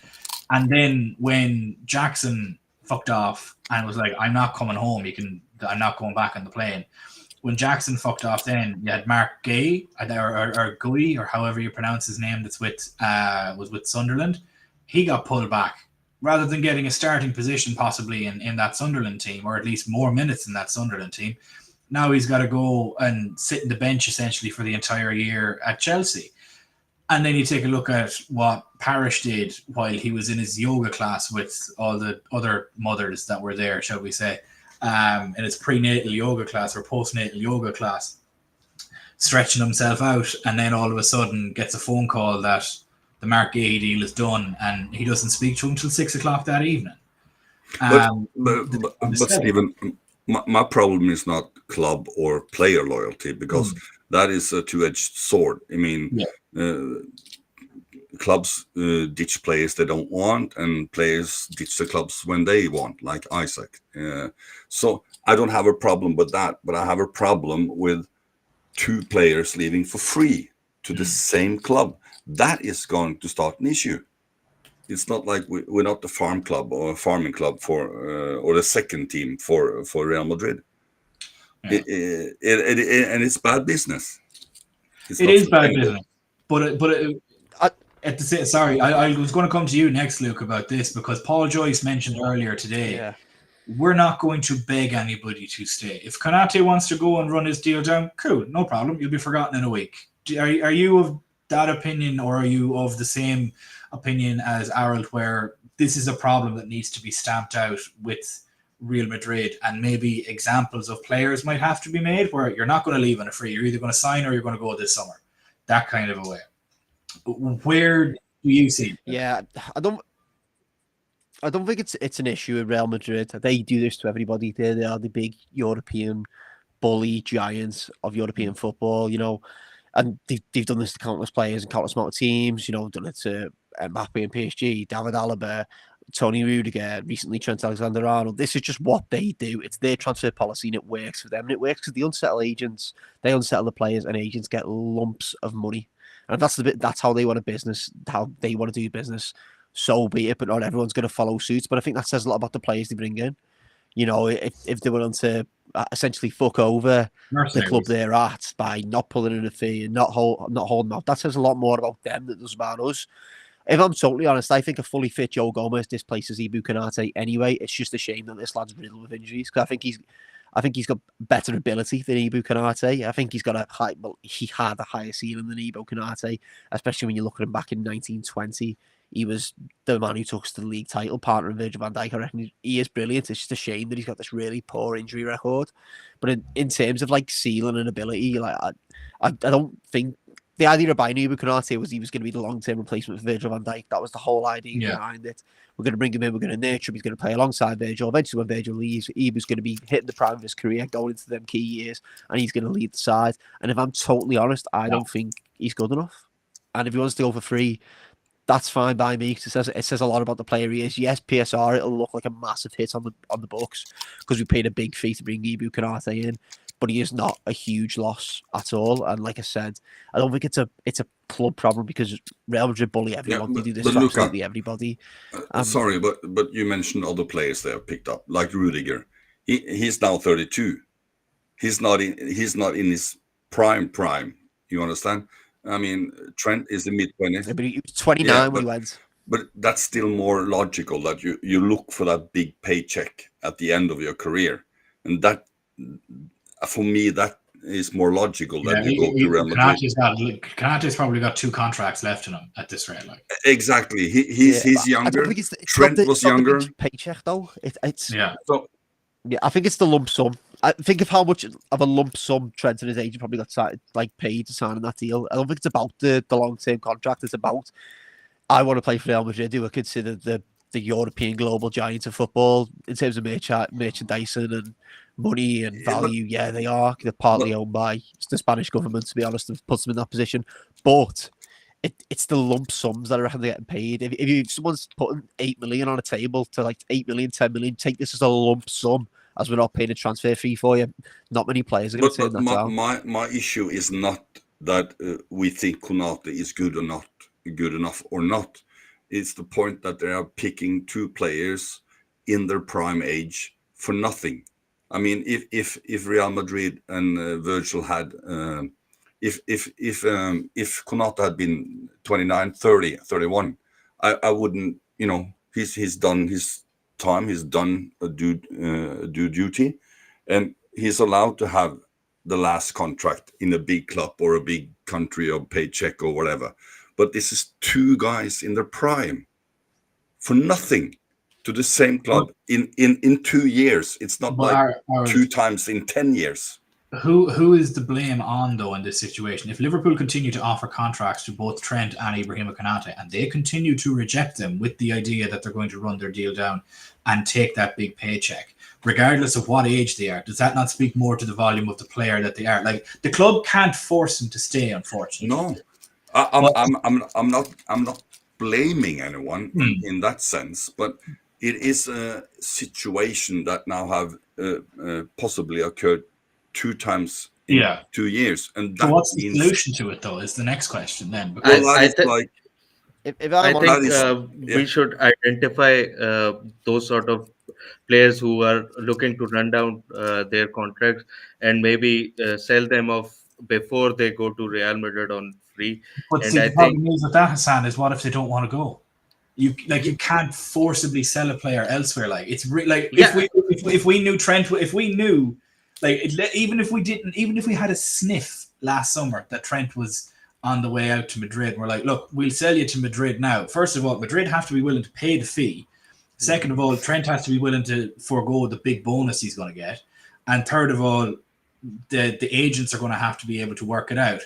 And then when Jackson fucked off and was like, I'm not coming home, I'm not going back on the plane. When Jackson fucked off, then you had Mark Guehi or Guehi, or however you pronounce his name, was with Sunderland. He got pulled back rather than getting a starting position possibly in that Sunderland team, or at least more minutes in that Sunderland team. Now he's got to go and sit in the bench essentially for the entire year at Chelsea. And then you take a look at what Parrish did while he was in his yoga class with all the other mothers that were there, shall we say, in his prenatal yoga class or postnatal yoga class, stretching himself out, and then all of a sudden gets a phone call that the Mark Guehi deal is done, and he doesn't speak to him until 6 o'clock that evening. But Stephen, my problem is not club or player loyalty, because that is a two-edged sword. I mean, clubs ditch players they don't want, and players ditch the clubs when they want, like Isak. So I don't have a problem with that, but I have a problem with two players leaving for free to the same club. That is going to start an issue. It's not like we're not the farm club or a farming club for or the second team for Real Madrid. And it's bad business. It is bad business, at the same, sorry, I was going to come to you next, Luke, about this, because Paul Joyce mentioned earlier today, we're not going to beg anybody to stay. If Konate wants to go and run his deal down, cool, no problem. You'll be forgotten in a week. Are you of that opinion, or are you of the same opinion as Harold, where this is a problem that needs to be stamped out with Real Madrid, and maybe examples of players might have to be made where you're not going to leave on a free, you're either going to sign or you're going to go this summer, that kind of a way? Where do you see it? Yeah, I don't think it's an issue with Real Madrid. They do this to everybody. They are the big European bully giants of European football, you know, and they've done this to countless players and countless amount of teams, you know, done it to Mbappe and PSG, David Alaba, Tony Rudiger, recently Trent Alexander-Arnold. This is just what they do. It's their transfer policy, and it works for them. And it works because they unsettle agents, they unsettle the players, and agents get lumps of money. And that's how they want a business, how they want to do business. So be it, but not everyone's going to follow suit. But I think that says a lot about the players they bring in. You know, if they're willing to essentially fuck over the club they're at by not pulling in a fee and not holding out, that says a lot more about them than it does about us. If I'm totally honest, I think a fully fit Joe Gomez displaces Ibrahima Konate anyway. It's just a shame that this lad's riddled with injuries, because I think he's got better ability than Ibrahima Konate. I think he had a higher ceiling than Ibrahima Konate, especially when you look at him back in 1920. He was the man who took us to the league title, partner of Virgil van Dijk. I reckon he is brilliant. It's just a shame that he's got this really poor injury record. But in terms of like ceiling and ability, like I don't think the idea of buying Ibrahima Konate was he was going to be the long-term replacement for Virgil van Dijk. That was the whole idea behind it. We're going to bring him in, we're going to nurture him, he's going to play alongside Virgil. Eventually, when Virgil leaves, Ibra's going to be hitting the prime of his career, going into them key years, and he's going to lead the side. And if I'm totally honest, I don't think he's good enough. And if he wants to go for free, that's fine by me, because it says a lot about the player he is. Yes, PSR, it'll look like a massive hit on the books because we paid a big fee to bring Ibrahima Konate in, but he is not a huge loss at all. And like I said, I don't think it's a club problem, because Real Madrid bully everyone. They do this to absolutely everybody. Sorry, but you mentioned other players they have picked up, like Rudiger. He's now 32. He's not in his prime. You understand? I mean, Trent is the mid-20s. Yeah, but he was 29 when he went. But that's still more logical, that you look for that big paycheck at the end of your career. And that, for me, that is more logical than you go to Real Madrid. Konate's probably got 2 contracts left in him at this rate. Like. Exactly. He's younger. Trent was younger. Paycheck, though. It's Yeah, I think it's the lump sum. I think of how much of a lump sum Trent and his agent probably got paid to sign in that deal. I don't think it's about the long-term contract. It's about, I want to play for Real Madrid, who are considered the European global giants of football in terms of merchandising and money and value. Yeah, they are. They're partly owned by the Spanish government, to be honest, that puts them in that position. But it's the lump sums that are getting paid. If someone's putting 8 million on a table to like 8 million, 10 million, take this as a lump sum, as we're not paying a transfer fee for you. Not many players are going to turn that down. My issue is not that we think Konate is good enough or not. It's the point that they are picking 2 players in their prime age for nothing. I mean, if Real Madrid and Virgil had, if Konate had been 29, 30, 31, I wouldn't. You know, he's done his time. He's done a due duty, and he's allowed to have the last contract in a big club or a big country or paycheck or whatever. but this is two guys in their prime for nothing to the same club in 2 years. It's not like two times in 10 years. Who is the blame on, though, in this situation? If Liverpool continue to offer contracts to both Trent and Ibrahima Konate, and they continue to reject them with the idea that they're going to run their deal down and take that big paycheck, regardless of what age they are, does that not speak more to the volume of the player that they are? Like, the club can't force them to stay, unfortunately. No, I'm not blaming anyone in that sense, but it is a situation that now have possibly occurred 2 times in 2 years, and that so what's the solution to it, though, is the next question then? I think we should identify those sort of players who are looking to run down their contracts and maybe sell them off before they go to Real Madrid on free. But and see, I the problem think is with that, Hassan, is what if they don't want to go? You can't forcibly sell a player elsewhere. Like, it's if we knew Trent, if we knew, like, even if we had a sniff last summer that Trent was on the way out to Madrid, we're like, look, we'll sell you to Madrid now. First of all, Madrid have to be willing to pay the fee. Second of all, Trent has to be willing to forego the big bonus he's going to get. And third of all, the agents are going to have to be able to work it out.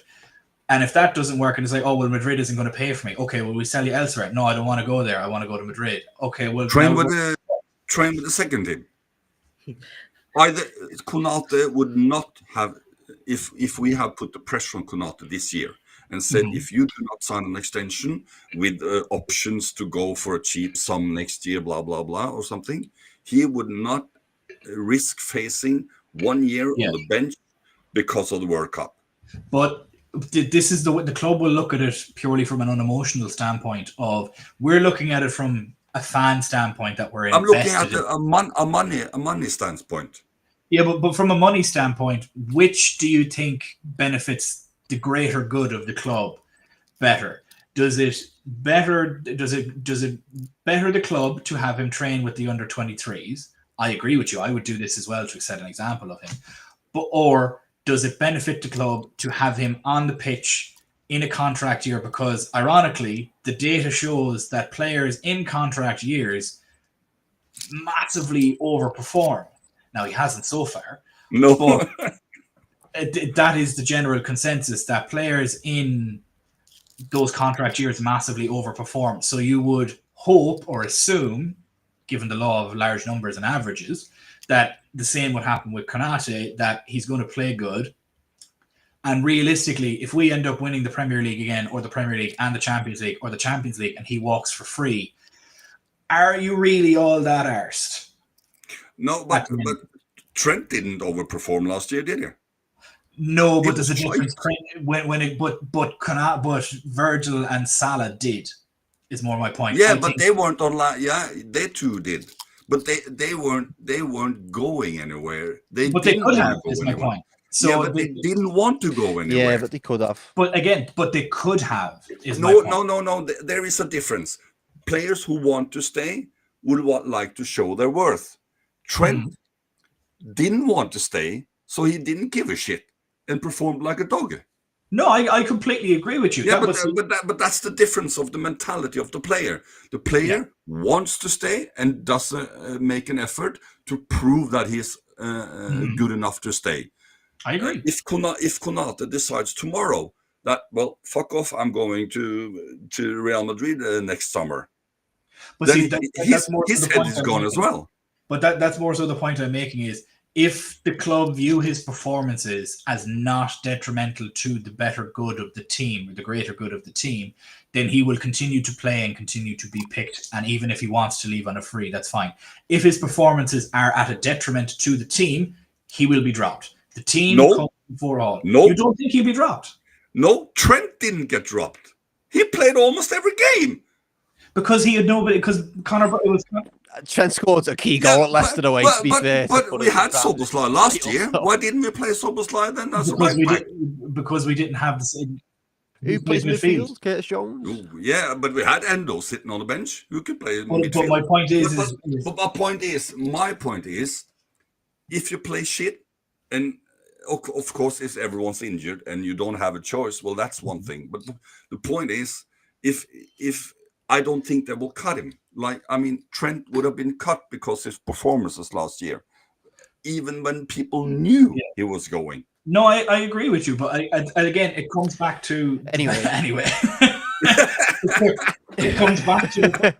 And if that doesn't work, and it's like, oh, well, Madrid isn't going to pay for me. Okay, well, we sell you elsewhere. No, I don't want to go there. I want to go to Madrid. Okay, well, train with the second team. Either Konate would not have, if we have put the pressure on Konate this year and said, if you do not sign an extension with options to go for a cheap sum next year, blah, blah, blah, or something, he would not risk facing 1 year on the bench because of the World Cup. But this is the club will look at it purely from an unemotional standpoint of, we're looking at it from a fan standpoint that we're invested. I'm looking at a money standpoint. Yeah, but from a money standpoint, which do you think benefits the greater good of the club better? Does it better the club to have him train with the under 23s? I agree with you. I would do this as well to set an example of him. Or does it benefit the club to have him on the pitch in a contract year? Because ironically, the data shows that players in contract years massively overperform. Now, he hasn't so far. No. But that is the general consensus, that players in those contract years massively overperform. So you would hope or assume, given the law of large numbers and averages, that the same would happen with Konate, that he's going to play good. And realistically, if we end up winning the Premier League again, or the Premier League and the Champions League, or the Champions League, and he walks for free, are you really all that arsed? No, but Trent didn't overperform last year, did he? No, but there's a difference. But Virgil and Salah did, is more my point. Yeah, but they weren't online. Yeah, they too did. But they weren't going anywhere. They could have, is my point. So yeah, but they didn't want to go anywhere. Yeah, but they could have. But they could have. No. There is a difference. Players who want to stay would like to show their worth. Trent didn't want to stay, so he didn't give a shit and performed like a dog. No, I completely agree with you. Yeah, but that's the difference of the mentality of the player. The player wants to stay and does make an effort to prove that he's good enough to stay. I agree. If Konate decides tomorrow that, well, fuck off, I'm going to Real Madrid next summer, but then his head is gone as well. But that's more so the point I'm making is, if the club view his performances as not detrimental to the better good of the team, or the greater good of the team, then he will continue to play and continue to be picked. And even if he wants to leave on a free, that's fine. If his performances are at a detriment to the team, he will be dropped. The team comes before all. No. You don't think he'll be dropped? No, Trent didn't get dropped. He played almost every game. Because he had nobody, because Conor Bradley was... Trent scored a key goal at Leicester away, to be fair. But we had Szoboszlai last year. Why didn't we play Szoboszlai then as a right back? Because we didn't have the same... Who plays midfield? Curtis Jones? Ooh, yeah, but we had Endo sitting on the bench. Who could play midfield? But my point is... my point is, if you play shit, and of course, if everyone's injured and you don't have a choice, well, that's one thing. But the point is, if I don't think they will cut him. Like, I mean, Trent would have been cut because his performances last year, even when people knew he was going. No, I agree with you, but again, it comes back to Anyway. It comes back to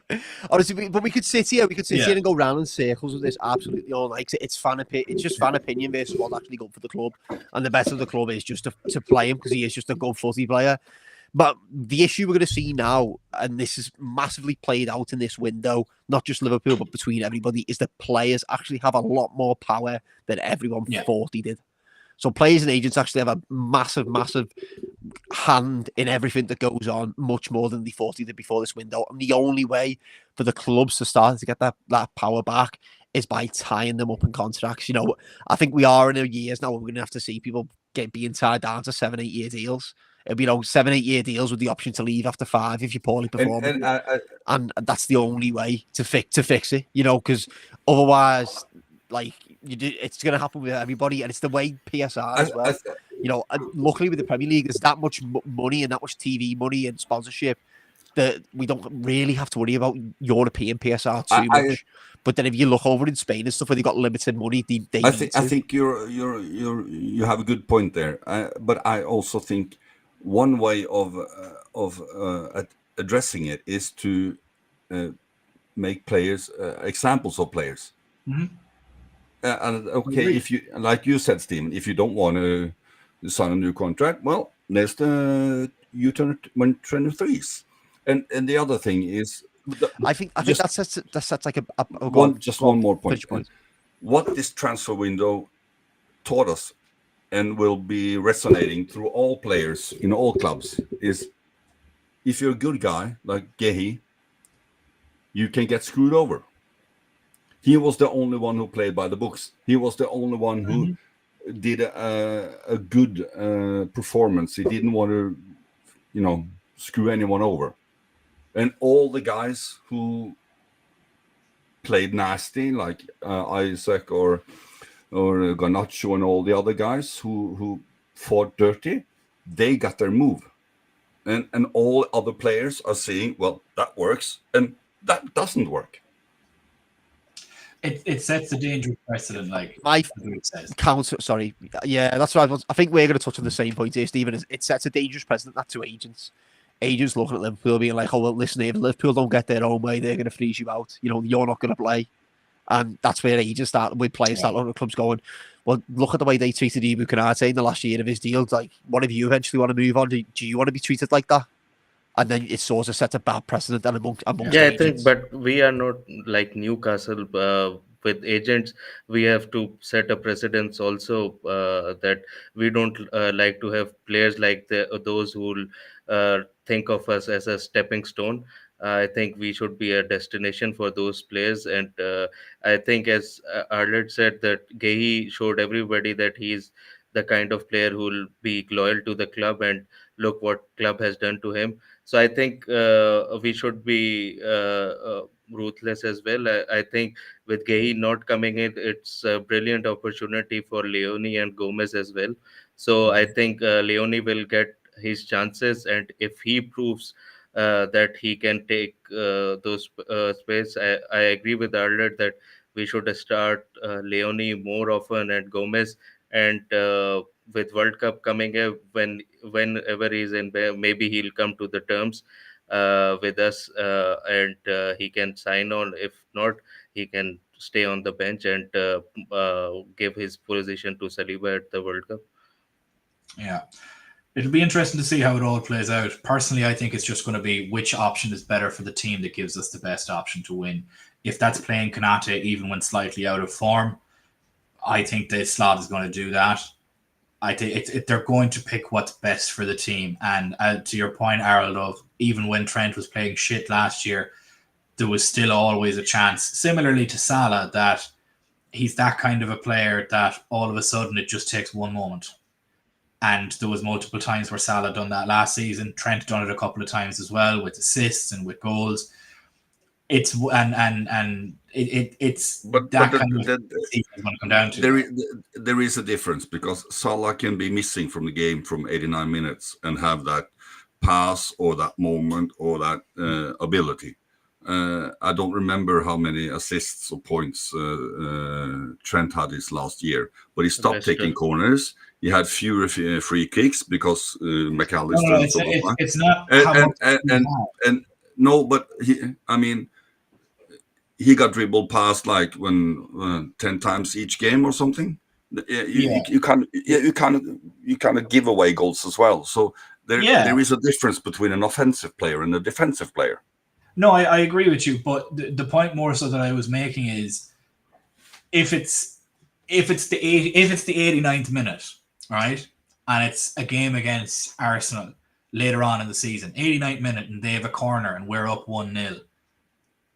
honestly, but we could sit here and go round in circles with this absolutely all night. It's just fan opinion versus what's actually good for the club, and the best of the club is just to play him because he is just a good footy player. But the issue we're going to see now, and this is massively played out in this window, not just Liverpool but between everybody, is that players actually have a lot more power than everyone thought he did. So players and agents actually have a massive, massive hand in everything that goes on, much more than they thought they did before this window. And the only way for the clubs to start to get that power back is by tying them up in contracts. You know, I think we are in a years now where we're going to have to see people being tied down to 7-8 year deals. It'll be 7-8 year deals with the option to leave after 5 if you're poorly performing. And that's the only way to fix it, you know, because otherwise, like, it's going to happen with everybody, and it's the way PSR as well. You know, luckily with the Premier League, there's that much money and that much TV money and sponsorship that we don't really have to worry about European PSR too much. But then if you look over in Spain and stuff where they got limited money, I think you have a good point there. But I also think one way of addressing it is to make players examples of players. Mm-hmm. And if you, like you said, Stephen, if you don't want to sign a new contract, well, there's the U-turn when 23s. And the other thing is, I think that sets like one more point. What this transfer window taught us and will be resonating through all players in all clubs is, if you're a good guy like Guehi, you can get screwed over. He was the only one who played by the books. He was the only one who did a good performance. He didn't want to, screw anyone over. And all the guys who played nasty, like Isak or Garnacho and all the other guys who fought dirty, they got their move. And all other players are saying, well, that works, and that doesn't work. It sets a dangerous precedent, like it says. Sorry, yeah, that's what I think we're going to touch on the same point here, Stephen. It sets a dangerous precedent that to agents. Agents looking at Liverpool being like, oh, well, listen, if Liverpool don't get their own way, they're going to freeze you out. You know, you're not going to play. And that's where agents start, with players start looking at clubs going, well, look at the way they treated Ibrahima Konate in the last year of his deal. Like, what if you eventually want to move on? Do you want to be treated like that? And then it sort of sets a bad precedent amongst agents. I think, but we are not like Newcastle. With agents, we have to set a precedence also that we don't like to have players like those who think of us as a stepping stone. I think we should be a destination for those players, and I think, as Arlet said, that Guehi showed everybody that he's the kind of player who will be loyal to the club, and look what club has done to him. So I think we should be ruthless as well. I think with Guehi not coming in, it's a brilliant opportunity for Leone and Gomez as well. So I think Leone will get his chances, and if he proves that he can take those space, I agree with Arlet that we should start Leone more often and Gomez, and with World Cup coming up, whenever he's in, maybe he'll come to the terms with us, and he can sign on. If not, he can stay on the bench and give his position to Saliba at the World Cup. Yeah. It'll be interesting to see how it all plays out. Personally, I think it's just going to be which option is better for the team that gives us the best option to win. If that's playing Konate even when slightly out of form, I think the Slot is going to do that. I think they're going to pick what's best for the team. And to your point, Harold, even when Trent was playing shit last year, there was still always a chance, similarly to Salah, that he's that kind of a player that all of a sudden it just takes one moment. And there was multiple times where Salah done that last season. Trent done it a couple of times as well, with assists and with goals. It's kind of is going to come down to. There is a difference, because Salah can be missing from the game from 89 minutes and have that pass or that moment or that ability. I don't remember how many assists or points Trent had his last year, but he stopped Leicester. taking corners. He had fewer free kicks because McAllister No, and so on. it's not how much And no, but he got dribbled past like 10 times each game or something. You kind of give away goals as well. So there is a difference between an offensive player and a defensive player. No, I agree with you, but the point more so that I was making is if it's the 89th minute, right, and it's a game against Arsenal later on in the season, 89th minute, and they have a corner and we're up 1-0.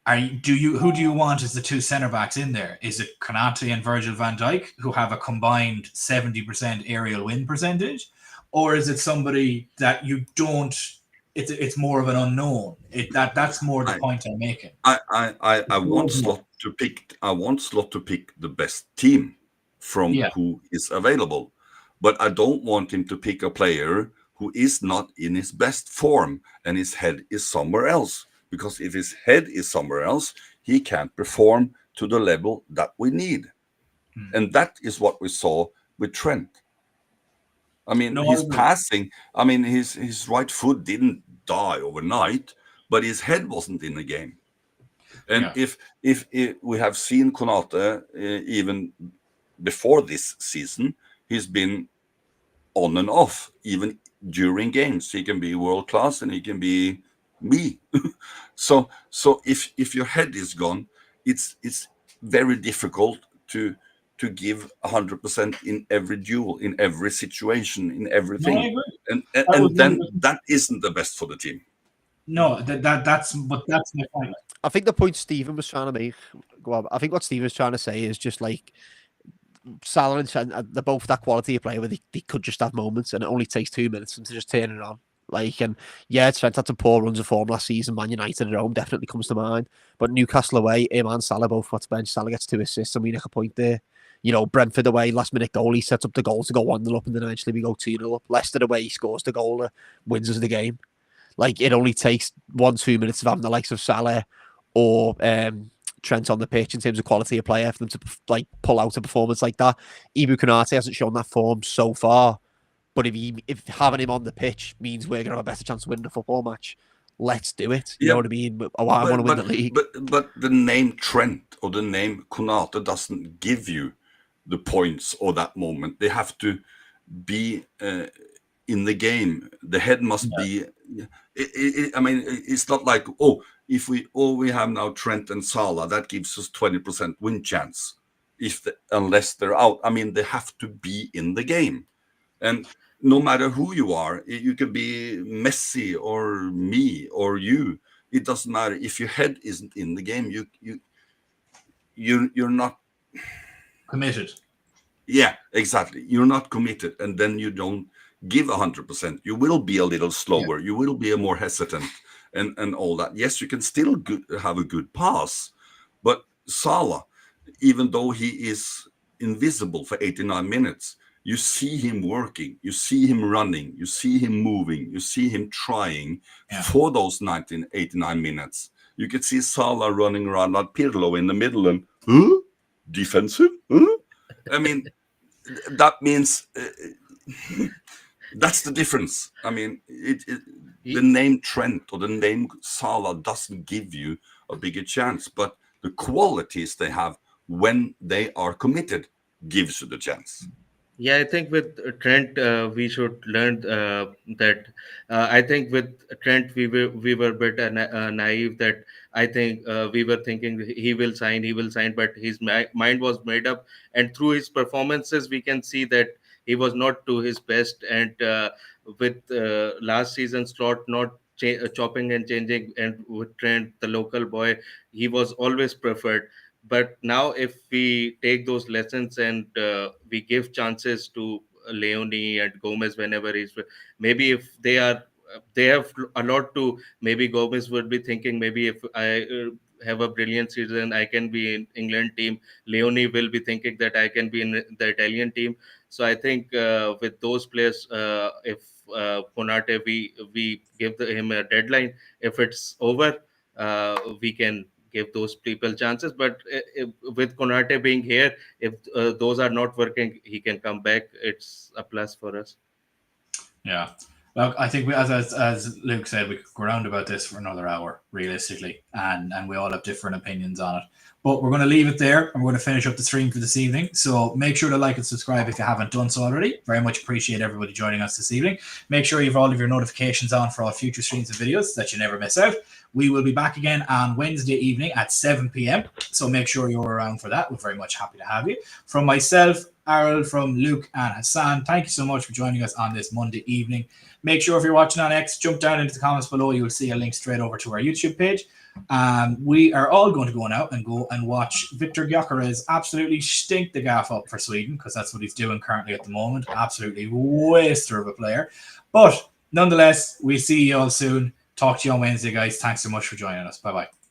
Who do you want as the two centre backs in there? Is it Konate and Virgil van Dijk, who have a combined 70% aerial win percentage, or is it somebody that you don't? It's more of an unknown. That's more the point I'm making. I want Slot to pick. I want Slot to pick the best team from who is available, but I don't want him to pick a player who is not in his best form and his head is somewhere else. Because if his head is somewhere else, he can't perform to the level that we need. And that is what we saw with Trent. I mean, his passing, his right foot didn't die overnight, but his head wasn't in the game. And if we have seen Konate even before this season, he's been on and off, even during games. He can be world class and he can be me. So if your head is gone, it's very difficult to give 100% in every duel, in every situation, in everything. No, and then that isn't the best for the team. No, that's my point. I think the point Stephen was trying to make, I think what Stephen was trying to say is just like Salah and Trent, they're both that quality of player where they could just have moments and it only takes 2 minutes for them to just turn it on. Like, and yeah, Trent had some poor runs of form last season. Man United at home definitely comes to mind. But Newcastle away, him and Salah both got to bench. Salah gets 2 assists and we make a point there. You know, Brentford away, last minute goal, he sets up the goal to go 1-0 up and then eventually we go 2-0 up. Leicester away, he scores the goal that wins us the game. Like, it only takes 1-2 minutes of having the likes of Salah or Trent on the pitch in terms of quality of player for them to like pull out a performance like that. Ibrahima Konate hasn't shown that form so far. But if having him on the pitch means we're going to have a better chance of winning a football match, let's do it. You know what I mean? I want to win the league. But the name Trent or the name Konate doesn't give you the points or that moment. They have to be in the game. The head must be. It's not like if we have now Trent and Salah, that gives us 20% win chance. Unless they're out, they have to be in the game, and no matter who you are, you could be Messi or me or you. It doesn't matter if your head isn't in the game. You're not committed. Yeah, exactly. You're not committed, and then you don't give 100%. You will be a little slower. You will be more hesitant, and all that. Yes, you can still have a good pass, but Salah, even though he is invisible for 89 minutes. You see him working, you see him running, you see him moving, you see him trying for those 89 minutes. You could see Salah running around like Pirlo in the middle and, defensive? That means that's the difference. The name Trent or the name Salah doesn't give you a bigger chance, but the qualities they have when they are committed gives you the chance. Yeah, I think with Trent, we should learn that. I think with Trent, we were a bit naive. That I think we were thinking he will sign, but his mind was made up. And through his performances, we can see that he was not to his best. And with last season's Slot not chopping and changing, and with Trent, the local boy, he was always preferred. But now if we take those lessons and we give chances to Leone and Gomez whenever maybe if they have a lot to, maybe Gomez would be thinking, maybe if I have a brilliant season, I can be in England team. Leone will be thinking that I can be in the Italian team. So I think with those players, if Konate, we give him a deadline. If it's over, we can give those people chances. But with Konate being here, if those are not working, he can come back. It's a plus for us. Yeah. Look, I think as Luke said, we could go around about this for another hour, realistically, and we all have different opinions on it. But we're going to leave it there, and we're going to finish up the stream for this evening. So make sure to like and subscribe if you haven't done so already. Very much appreciate everybody joining us this evening. Make sure you have all of your notifications on for all future streams and videos so that you never miss out. We will be back again on Wednesday evening at 7 p.m. So make sure you're around for that. We're very much happy to have you. From myself, Errol, from Luke and Hassan, thank you so much for joining us on this Monday evening. Make sure if you're watching on X, jump down into the comments below. You'll see a link straight over to our YouTube page. We are all going to go now and watch Victor Gyökeres absolutely stink the gaff up for Sweden, because that's what he's doing currently at the moment. Absolutely waster of a player. But nonetheless, we'll see you all soon. Talk to you on Wednesday, guys. Thanks so much for joining us. Bye-bye.